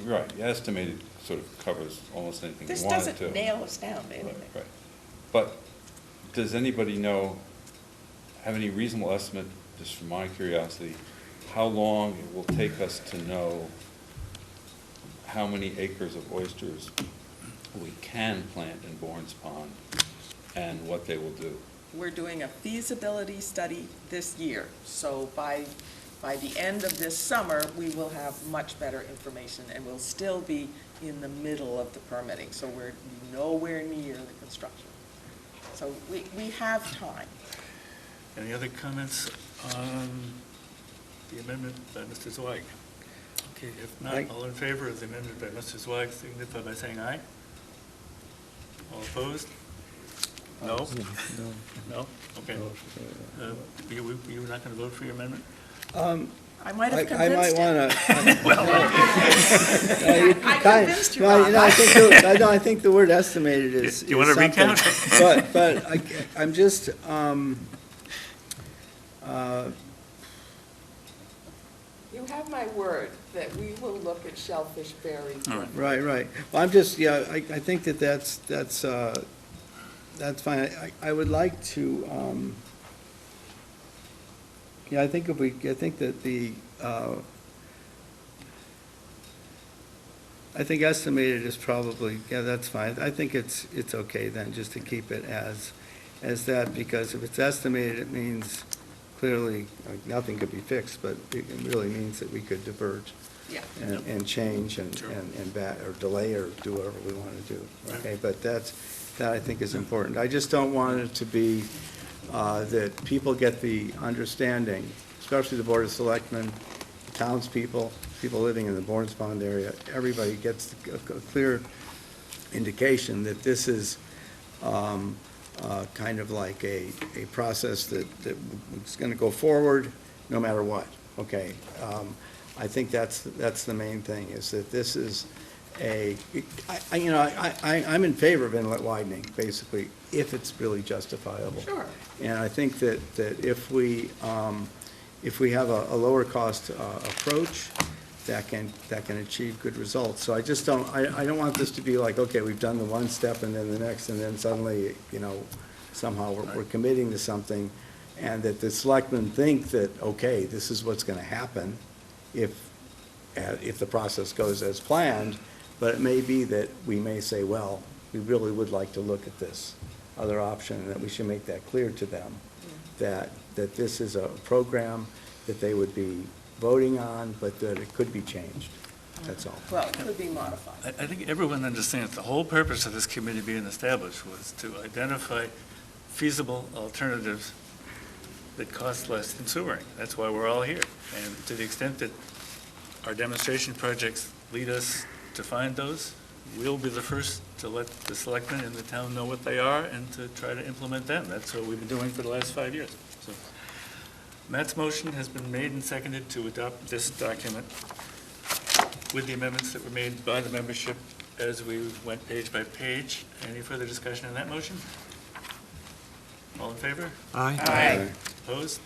right, estimated sort of covers almost anything we want it to. This doesn't nail us down to anything. Right. But does anybody have any reasonable estimate, just from my curiosity, how long it will take us to know how many acres of oysters we can plant in Bourne's Pond and what they will do? We're doing a feasibility study this year, so by the end of this summer, we will have much better information, and we'll still be in the middle of the permitting, so we're nowhere near the construction. So we have time. Any other comments on the amendment by Mr. Zweig? Okay, if not, Aye. all in favor of the amendment by Mr. Zweig, signify by saying aye. All opposed? No? No? Okay. You were not going to vote for your amendment? I might have I might convinced him. want to. I convinced you, Rob. I think the word estimated is. Do you want to something. recount? But I'm just. You have my word that we will look at shellfish very carefully. Right. Well, I'm just, I think that's fine. I would like to, I think that I think estimated is probably, that's fine. I think it's okay then, just to keep it as that, because if it's estimated, it means clearly, nothing could be fixed, but it really means that we could diverge. Yeah. And change and or delay or do whatever we want to do, okay? But that I think is important. I just don't want it to be that people get the understanding, especially the Board of Selectmen, townspeople, people living in the Bourne's Pond area, everybody gets a clear indication that this is kind of like a process that is going to go forward no matter what, okay? I think that's the main thing, is that this is I'm in favor of inlet widening, basically, if it's really justifiable. Sure. And I think that if we have a lower cost approach, that can achieve good results. So I just don't, I don't want this to be like, okay, we've done the one step and then the next, and then suddenly, somehow we're committing to something, and that the selectmen think that, okay, this is what's gonna happen if the process goes as planned, but it may be that we may say, well, we really would like to look at this other option, and that we should make that clear to them, that this is a program that they would be voting on, but that it could be changed. That's all. Well, it could be modified. I think everyone understands the whole purpose of this committee being established was to identify feasible alternatives that cost less than sewering. That's why we're all here. And to the extent that our demonstration projects lead us to find those, we'll be the first to let the selectmen in the town know what they are and to try to implement them. That's what we've been doing for the last 5 years. So Matt's motion has been made and seconded to adopt this document with the amendments that were made by the membership as we went page by page. Any further discussion on that motion? All in favor? Aye. Aye. Opposed?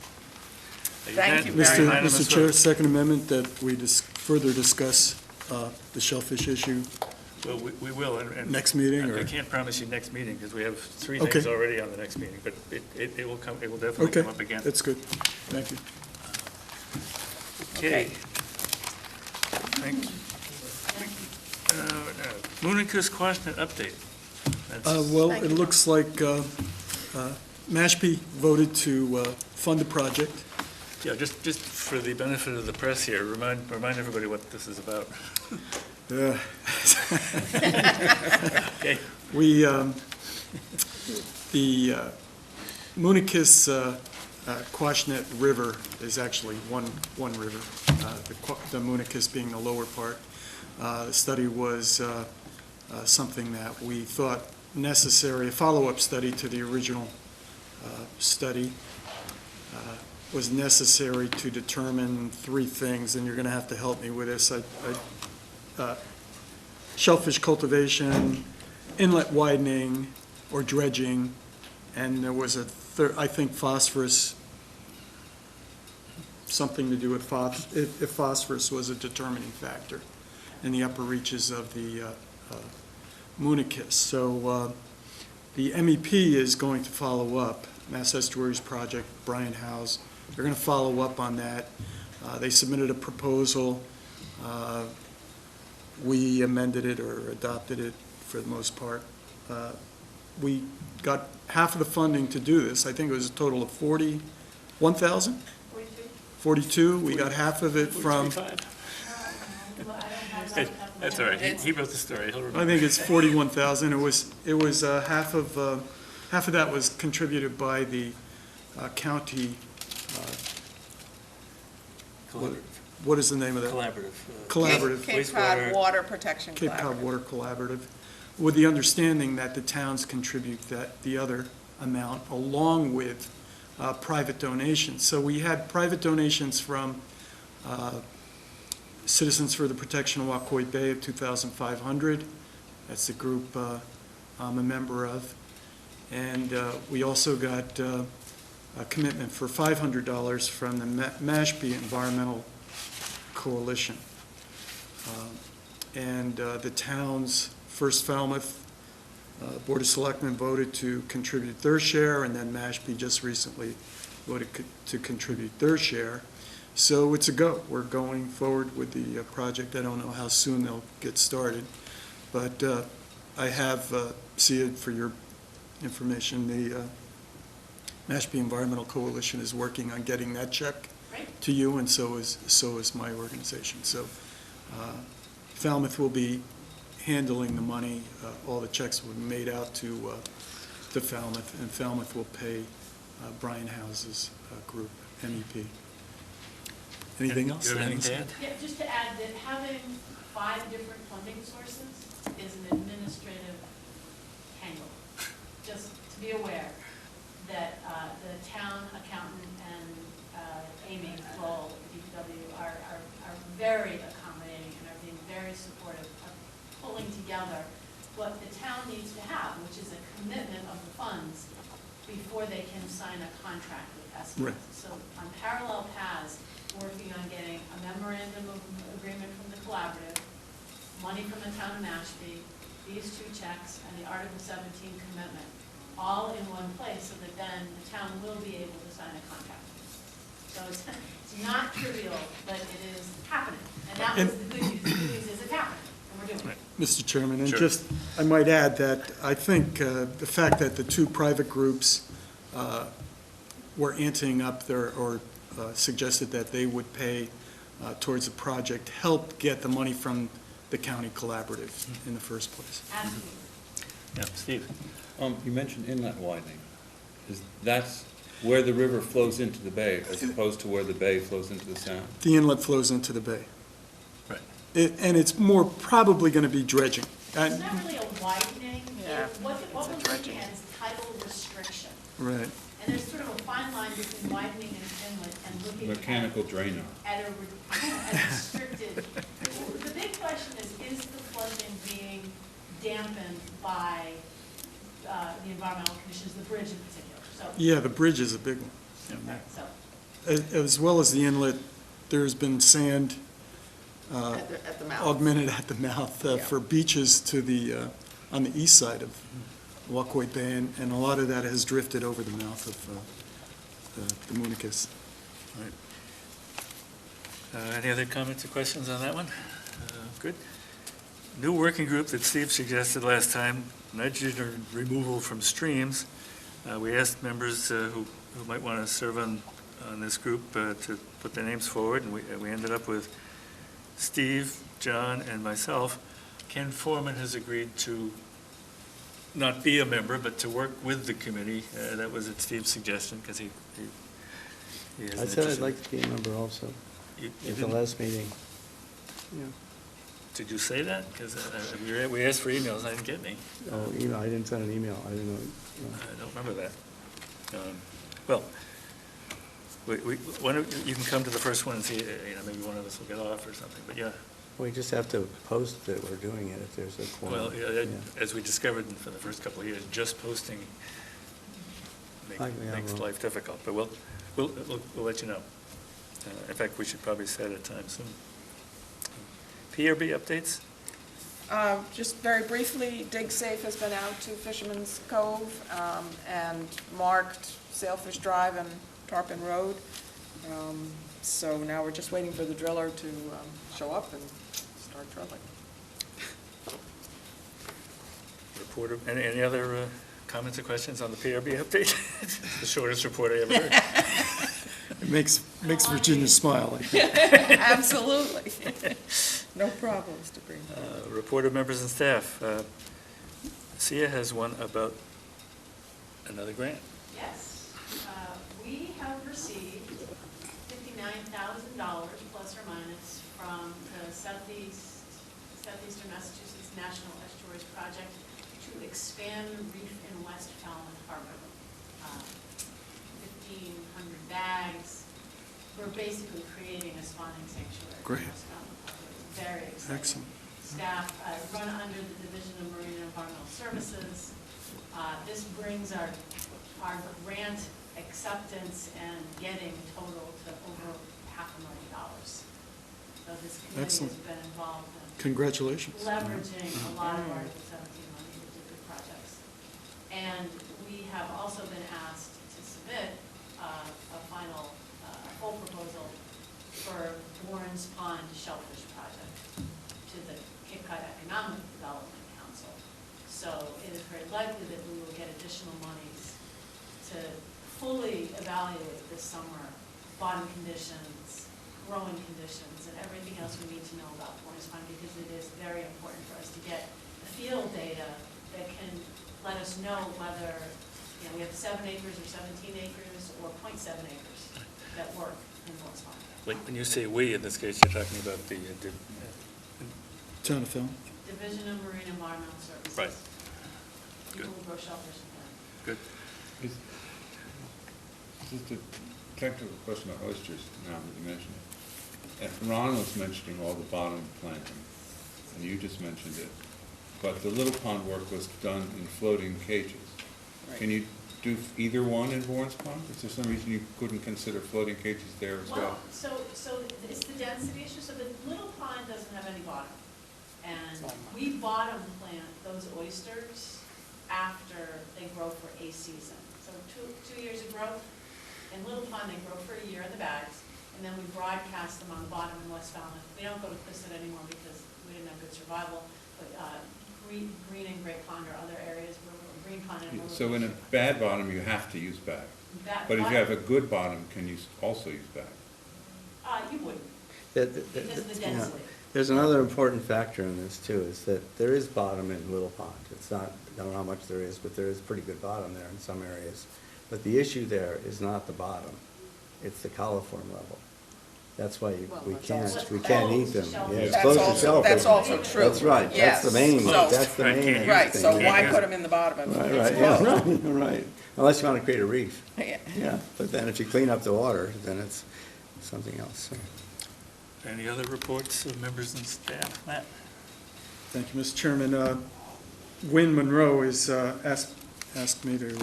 Thank you very much. Mr. Chair, second amendment that we further discuss the shellfish issue Well, we will. And next meeting, or? I can't promise you next meeting because we have 3 Okay. things already on the next meeting, but it will come, it will definitely Okay, come up again. that's good. Thank you. Okay. Thank you. Moonicus Quashnet update. That's- Well, Thank it you. looks like Mashpee voted to fund the project. Yeah, just for the benefit of the press here, remind everybody what this is about. Okay. We, the Moonicus Quashnet River is actually one river, the Moonicus being the lower part. The study was something that we thought necessary, a follow-up study to the original study, was necessary to determine 3 things, and you're going to have to help me with this. Shellfish cultivation, inlet widening or dredging, and there was a third, I think phosphorus, something to do with if phosphorus was a determining factor in the upper reaches of the Moonicus. So the MEP is going to follow up, Mass Estuaries Project, Brian Howes. They're going to follow up on that. They submitted a proposal. We amended it or adopted it for the most part. We got half of the funding to do this. I think it was a total of 41,000? 42. We got half of it from, 45. That's all right. He wrote the story. He'll remember. I think it's 41,000. It was half of that was contributed by the county, Collaborative. what is the name of that? Collaborative. Cape Cod Water Protection Cape Cod Collaborative. Water Collaborative, with the understanding that the towns contribute the other amount along with private donations. So we had private donations from Citizens for the Protection of Wacoit Bay of 2,500. That's the group I'm a member of. And we also got a commitment for $500 from the Mashpee Environmental Coalition. And the towns, first Falmouth, Board of Selectmen voted to contribute their share, and then Mashpee just recently voted to contribute their share. So it's a go. We're going forward with the project. I don't know how soon they'll get started, but I have, see it for your information, the Mashpee Environmental Coalition is working on getting that check to you, and so is my organization. So Falmouth will be handling the money. All the checks will be made out to Falmouth, and Falmouth will pay Brian House's group, MEP. Anything else? You have anything to add? Yeah, just to add that having 5 different funding sources is an administrative tangle. Just to be aware that the town accountant and Amy Lowell, DPW, are very accommodating and are being very supportive of pulling together what the town needs to have, which is a commitment of the funds before they can sign a contract with Right. estimates. So on parallel paths, working on getting a memorandum of agreement from the collaborative, money from the town of Mashpee, these two checks, and the Article 17 commitment, all in one place, so that then the town will be able to sign a contract. So it's not trivial, but it is happening. And that was the good news. The good news is it's happening, and we're doing it. Mr. Chairman, and Sure. just, I might add that I think the fact that the two private groups were anteing up their, or suggested that they would pay towards the project helped get the money from the county collaborative in the first place. Absolutely. Yeah, Steve? You mentioned inlet widening. That's where the river flows into the bay, as opposed to where the bay flows into the sound? The inlet flows into the bay. Right. And it's more probably going to be dredging. It's not really a widening. Yeah, What it's we're a looking dredging. at is tidal restriction. Right. And there's sort of a fine line between widening an inlet and looking Mechanical drain at a restricted. The big question is the flushing being dampened by the environmental conditions, the bridge in particular? So, Yeah, the bridge is a big one. right, so, As well as the inlet, there's been sand At the mouth. augmented at the mouth Yeah. for beaches to the, on the east side of Wacoit Bay, and a lot of that has drifted over the mouth of the Moonicus. Any other comments or questions on that one? Good. New working group that Steve suggested last time, nitrogen removal from streams. We asked members who might want to serve on this group to put their names forward, and we ended up with Steve, John, and myself. Ken Foreman has agreed to not be a member, but to work with the committee. That was at Steve's suggestion, because he has an I said interest I'd like to be a member also, You at the didn't- last meeting. Did you say that? Because we asked for emails, I didn't get any. Oh, email, I didn't send an email, I didn't know. I don't remember that. Well, why don't, you can come to the first one and see, maybe one of us will get off or something, but yeah. We just have to post that we're doing it if there's a quorum. Well, as we discovered for the first couple of years, just posting makes well. life difficult, but we'll let you know. In fact, we should probably set a time soon. PRB updates? Just very briefly, Dig Safe has been out to Fisherman's Cove and marked Sailfish Drive and Tarpon Road. So now we're just waiting for the driller to show up and start drilling. Reporter, any other comments or questions on the PRB update? It's the shortest report I ever heard. It makes Virginia smile. I think. Absolutely. No problems to bring up. Report of members and staff. Sia has one about another grant. yes. We have received $59,000 plus or minus from the Southeastern Massachusetts National Estuaries Project to expand the reef in West Falmouth Harbor. 1,500 bags. We're basically creating a spawning sanctuary. Great. In West Falmouth Harbor. It's very exciting. Excellent. Staff run under the Division of Marine and Environmental Services. This brings our grant acceptance and getting total to over $500,000. So this committee has Excellent. been involved in Congratulations. leveraging a lot of Article 17 money to do good projects. And we have also been asked to submit a final, full proposal for Warren's Pond Shellfish Project to the Cape Cod Economic Development Council. So it is very likely that we will get additional monies to fully evaluate this summer bottom conditions, growing conditions, and everything else we need to know about Warren's Pond, because it is very important for us to get the field data that can let us know whether, we have 7 acres or 17 acres or 0.7 acres that work in Warren's Pond. When you say "we," in this case, you're talking about the Town of Falmouth. Division of Marine Environmental Services. Right. People who grow shellfish in there. good. Just a technical question on oysters, now that you mention it. Ron was mentioning all the bottom planting, and you just mentioned it. but the Little Pond work was done in floating cages. Right. Can you do either one in Bourne's Pond? Is there some reason you couldn't consider floating cages there as well? Well, so it's the density issue, so the little pond doesn't have any bottom. And we bottom plant those oysters after they grow for a season. So two years of growth. In Little Pond, they grow for a year in the bags, and then we broadcast them on the bottom in West Falmouth. We don't go to Quistit anymore because we didn't have good survival, but Green and Great Pond are other areas, Green Pond and Willow So in a Beach. bad bottom, you have to use bag. But if you have a good bottom, can you also use bag? You wouldn't, because of the Yeah. density. There's another important factor in this too, is that there is bottom in Little Pond. It's not, I don't know how much there is, but there is pretty good bottom there in some areas. But the issue there is not the bottom, it's the coliform level. That's why we can't eat them. Yeah, it's That's close to also, shellfish. that's also true. That's right, that's the main, Yes, that's the main thing. Right, so why put them in the bottom of Right, it? right, yeah, right, right. Unless you want to create a reef. Yeah. Yeah, but then if you clean up the water, then it's something else. Any other reports of members and staff? Matt? Thank you, Mr. Chairman. Wynn Monroe has asked me to,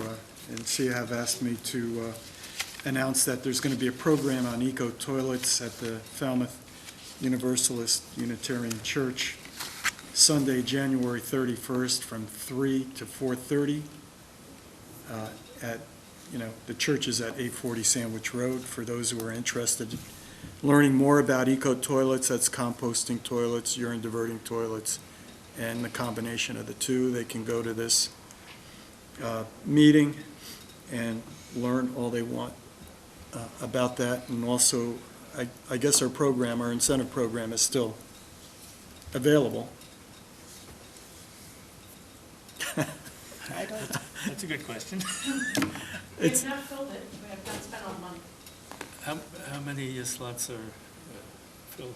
and she have asked me to announce that there's going to be a program on eco toilets at the Falmouth Universalist Unitarian Church, Sunday, January 31st, from 3 to 4:30. At, the church is at 840 Sandwich Road. For those who are interested, learning more about eco toilets, that's composting toilets, urine diverting toilets, and the combination of the two, they can go to this meeting and learn all they want about that. And also, I guess our incentive program is still available. I don't, That's a good question. We have not filled it, we have not spent all the money. How many slots are filled?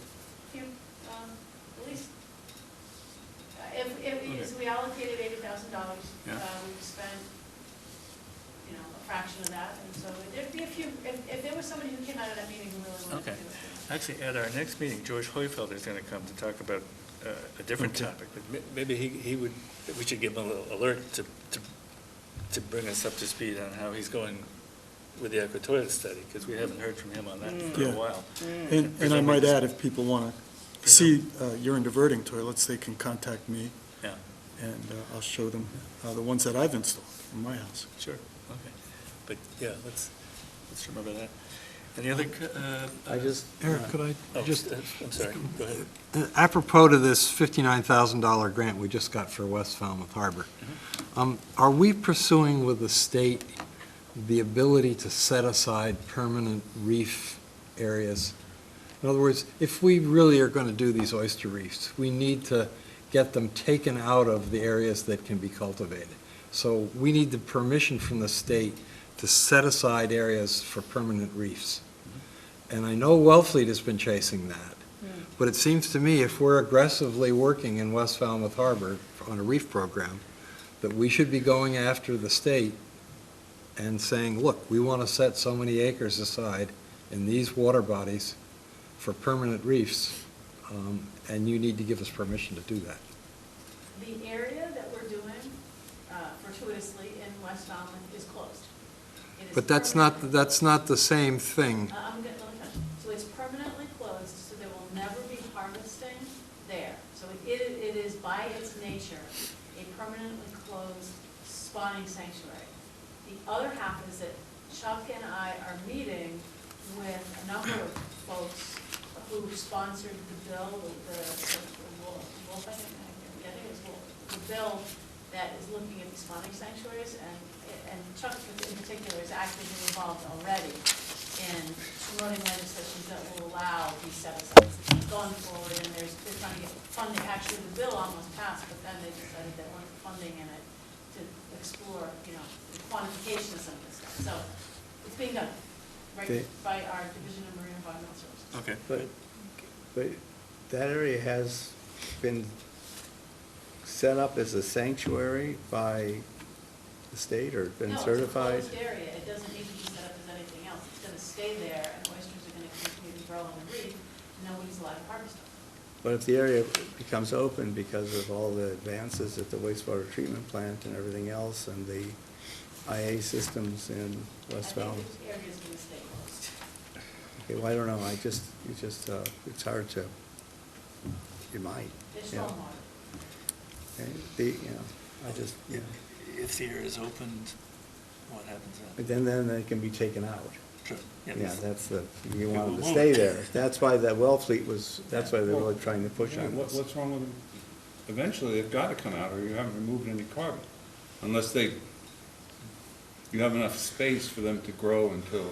Few, at least, if we allocated $80,000, Yeah. we've spent, a fraction of that, and so there'd be a few, if there was somebody who came out of that meeting who really wanted to Okay. do it. Actually, at our next meeting, George Hoyfeld is going to come to talk about a different topic, but maybe we should give him a little alert to bring us up to speed on how he's going with the eco toilet study, because we haven't heard from him on that for a Yeah. while. And I might add, if people want to see urine diverting toilets, they can contact me, Yeah, and I'll show them the ones that I've installed in my house. sure, okay. But, yeah, let's remember that. Any other? Eric, could I just, I'm sorry, go ahead. apropos to this $59,000 grant we just got for West Falmouth Harbor, are we pursuing with the state the ability to set aside permanent reef areas? In other words, if we really are going to do these oyster reefs, we need to get them taken out of the areas that can be cultivated. So we need the permission from the state to set aside areas for permanent reefs. And I know Wellfleet has been chasing that, but it seems to me if we're aggressively working in West Falmouth Harbor on a reef program, that we should be going after the state and saying, look, we want to set so many acres aside in these water bodies for permanent reefs, and you need to give us permission to do that. The area that we're doing fortuitously in West Falmouth is closed. It is But that's not the same thing. let me finish. So it's permanently closed, so there will never be harvesting there. So it is by its nature a permanently closed spawning sanctuary. The other half is that Chuck and I are meeting with a number of folks who sponsored the bill, the Wolf, I think it was Wolf, the bill that is looking at the spawning sanctuaries, and Chuck in particular is actively involved already in promoting legislation that will allow these set-asides. It's gone forward, and they're trying to get funding. Actually, the bill almost passed, but then they decided they wanted funding in it to explore, the quantification of some of this stuff. So it's being done, right, by our Division of Marine Environmental Services. Okay. But that area has been set up as a sanctuary by the state or been certified? No, it's a closed area. It doesn't need to be set up as anything else. It's going to stay there, and oysters are going to continue to grow on the reef, and nobody's allowed to harvest them. But if the area becomes open because of all the advances at the wastewater treatment plant and everything else, and the IA systems in West I Falmouth. think this area's gonna stay closed. Okay, well, I don't know, it's hard to, you might. There's Yeah. stormwater. Okay, If the area is opened, what happens then? But then it can be taken out. Sure. Yeah, that's the, you People want it to move. stay there. That's why that well fleet that's why they're really trying to push Yeah, on this. What's wrong with them? Eventually, they've got to come out, or you haven't removed any carbon. Unless you have enough space for them to grow until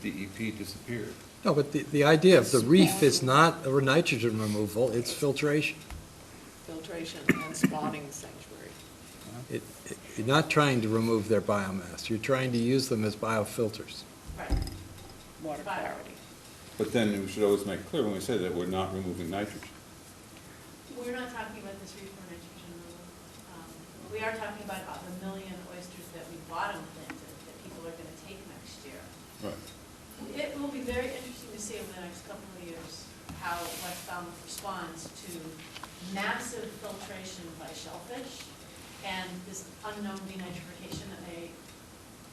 DEP disappears. No, but the idea of the reef is not a nitrogen removal, it's filtration. Filtration and spawning sanctuary. You're not trying to remove their biomass, you're trying to use them as biofilters. Right. Water clarity. But then we should always make clear when we say that we're not removing nitrogen. We're not talking about this reef for nitrogen removal. We are talking about the million oysters that we bottom planted that people are gonna take next year. Right. It will be very interesting to see over the next couple of years how West Falmouth responds to massive filtration by shellfish and this unknown denitrification that may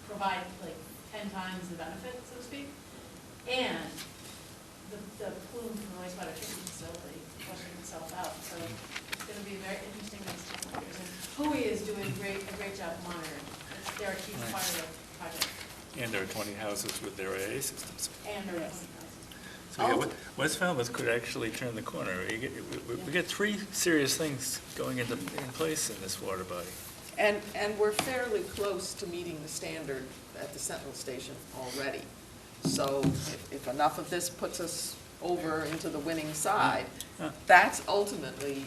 provide like 10 times the benefit, so to speak, and the plume from the wastewater treatment facility flushing itself out. So it's going to be very interesting next couple of years. And WHOI is doing a great job monitoring. They're a key part of the project. And there are 20 houses with their AA systems. And they're Yes. So yeah, West Falmouth could actually turn the corner. We get three serious things going in place in this water body. And we're fairly close to meeting the standard at the Sentinel Station already. So if enough of this puts us over into the winning side, that's ultimately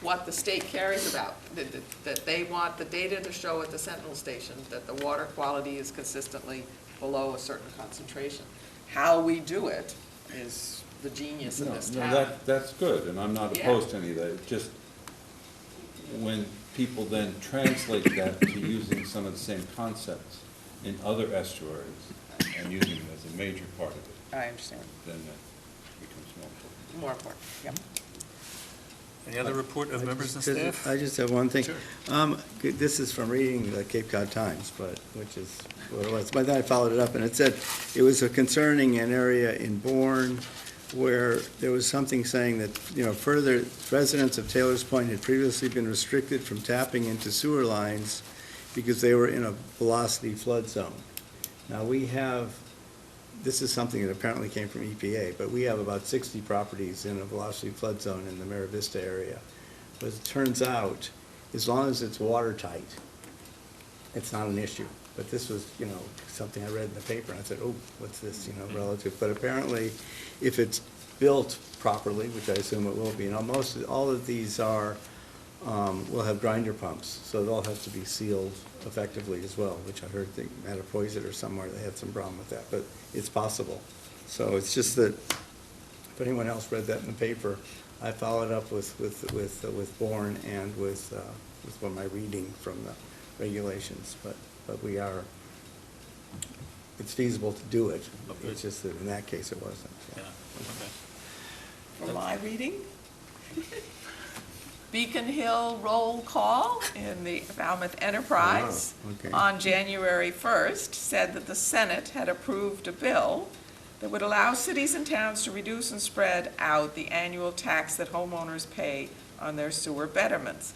what the state cares about, that they want the data to show at the Sentinel Station that the water quality is consistently below a certain concentration. How we do it is the genius in this town. That's good, and I'm not opposed to any of that. It's just when people then translate that to using some of the same concepts in other estuaries and using them as a major part of it, I understand. then that becomes more important. More important, yep. Any other report of members and staff? I just have one thing. Sure. This is from reading the Cape Cod Times, which is what it was. But then I followed it up, and it said it was concerning an area in Bourne where there was something saying that, further residents of Taylor's Point had previously been restricted from tapping into sewer lines because they were in a velocity flood zone. Now, this is something that apparently came from EPA, but we have about 60 properties in a velocity flood zone in the Mira Vista area. But it turns out, as long as it's watertight, it's not an issue. But this was, something I read in the paper, and I said, oh, what's this, relative? But apparently, if it's built properly, which I assume it will be, all of these will have grinder pumps, so they'll have to be sealed effectively as well, which I heard at Mattapoisett or somewhere they had some problem with that, but it's possible. So it's just that, if anyone else read that in the paper, I followed up with Bourne and with my reading from the regulations, but it's feasible to do it. It's just that in that case it wasn't. Yeah, okay. For my reading, Beacon Hill roll call in the Falmouth Enterprise okay. on January 1st said that the Senate had approved a bill that would allow cities and towns to reduce and spread out the annual tax that homeowners pay on their sewer betterments.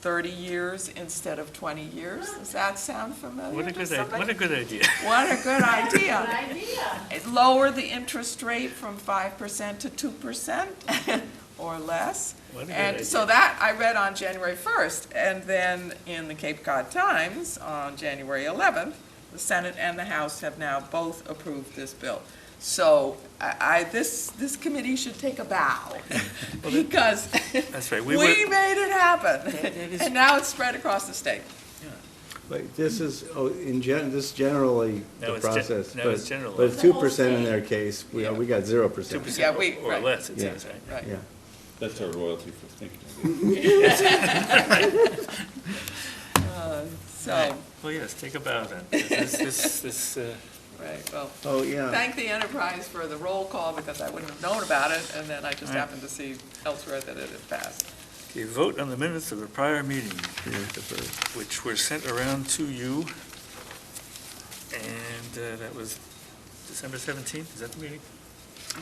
30 years instead of 20 years. Does that sound familiar What a to good somebody? What a good idea. What a good idea. Good idea. It lower the interest rate from 5% to 2% or less. What a good And idea. so that I read on January 1st, and then in the Cape Cod Times on January 11th, the Senate and the House have now both approved this bill. So this committee should take a bow because That's right. we made it happen. is- And now it's spread across the state. But this is, this is generally No, the it's gen- process. no, but- it's general. But it's 2% in their case, we got 0%. 2% Yeah, or right. less, it Yeah. says, right? Right. Yeah. That's our royalty for thinking of it. So, Well, yes, take a bow then. This Right, well, Oh, yeah. thank the enterprise for the roll call, because I wouldn't have known about it, and then I just Right. happened to see elsewhere that it had passed. Okay, vote on the minutes of a prior meeting, Here's the first. which were sent around to you. And that was December 17th, is that the meeting?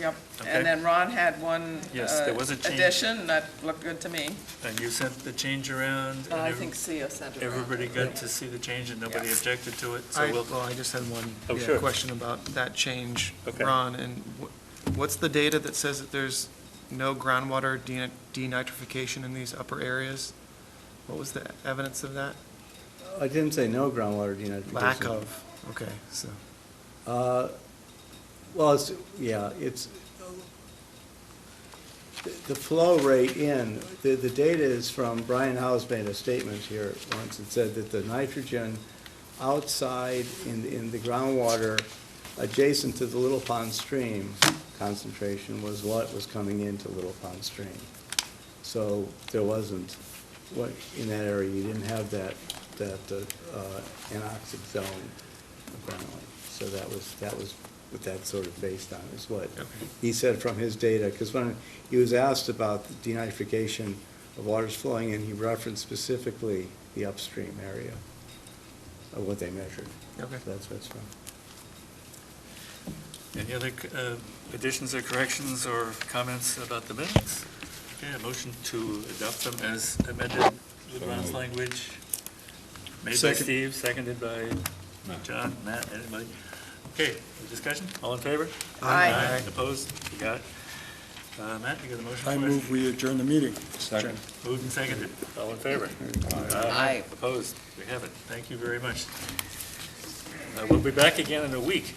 Yep, Okay. and then Ron had one Yes, there was a change. addition that looked good to me. And you sent the change around? and I think Sia sent it around. Everybody got to see the change and nobody Yeah. objected to it? So I, we'll. well, I just had one Oh, sure. question about that change, Okay. Ron, and what's the data that says that there's no groundwater denitrification in these upper areas? What was the evidence of that? I didn't say no groundwater denitrification. Lack of, okay, so. Well, it's, yeah, it's, the flow rate in, the data is from, Brian Howes made a statement here once. It said that the nitrogen outside in the groundwater adjacent to the Little Pond stream concentration was what was coming into Little Pond stream. So there wasn't, what, in that area, you didn't have that anoxic zone apparently. So that was what that's sort of based on, is what he said from his data. Because when he was asked about the denitrification of waters flowing in, he referenced specifically the upstream area of what they measured. Okay. So that's what it's from. Any other additions or corrections or comments about the minutes? Okay, a motion to adopt them as amended with Ron's language. Made by Second. Steve, seconded by John, Matt, anybody? Okay, discussion, all in favor? Aye. Opposed? You got it. Matt, you got a motion for us? I move we adjourn the meeting. Second. Moved and seconded, all in favor? Aye. Opposed? We have it. Thank you very much. We'll be back again in a week.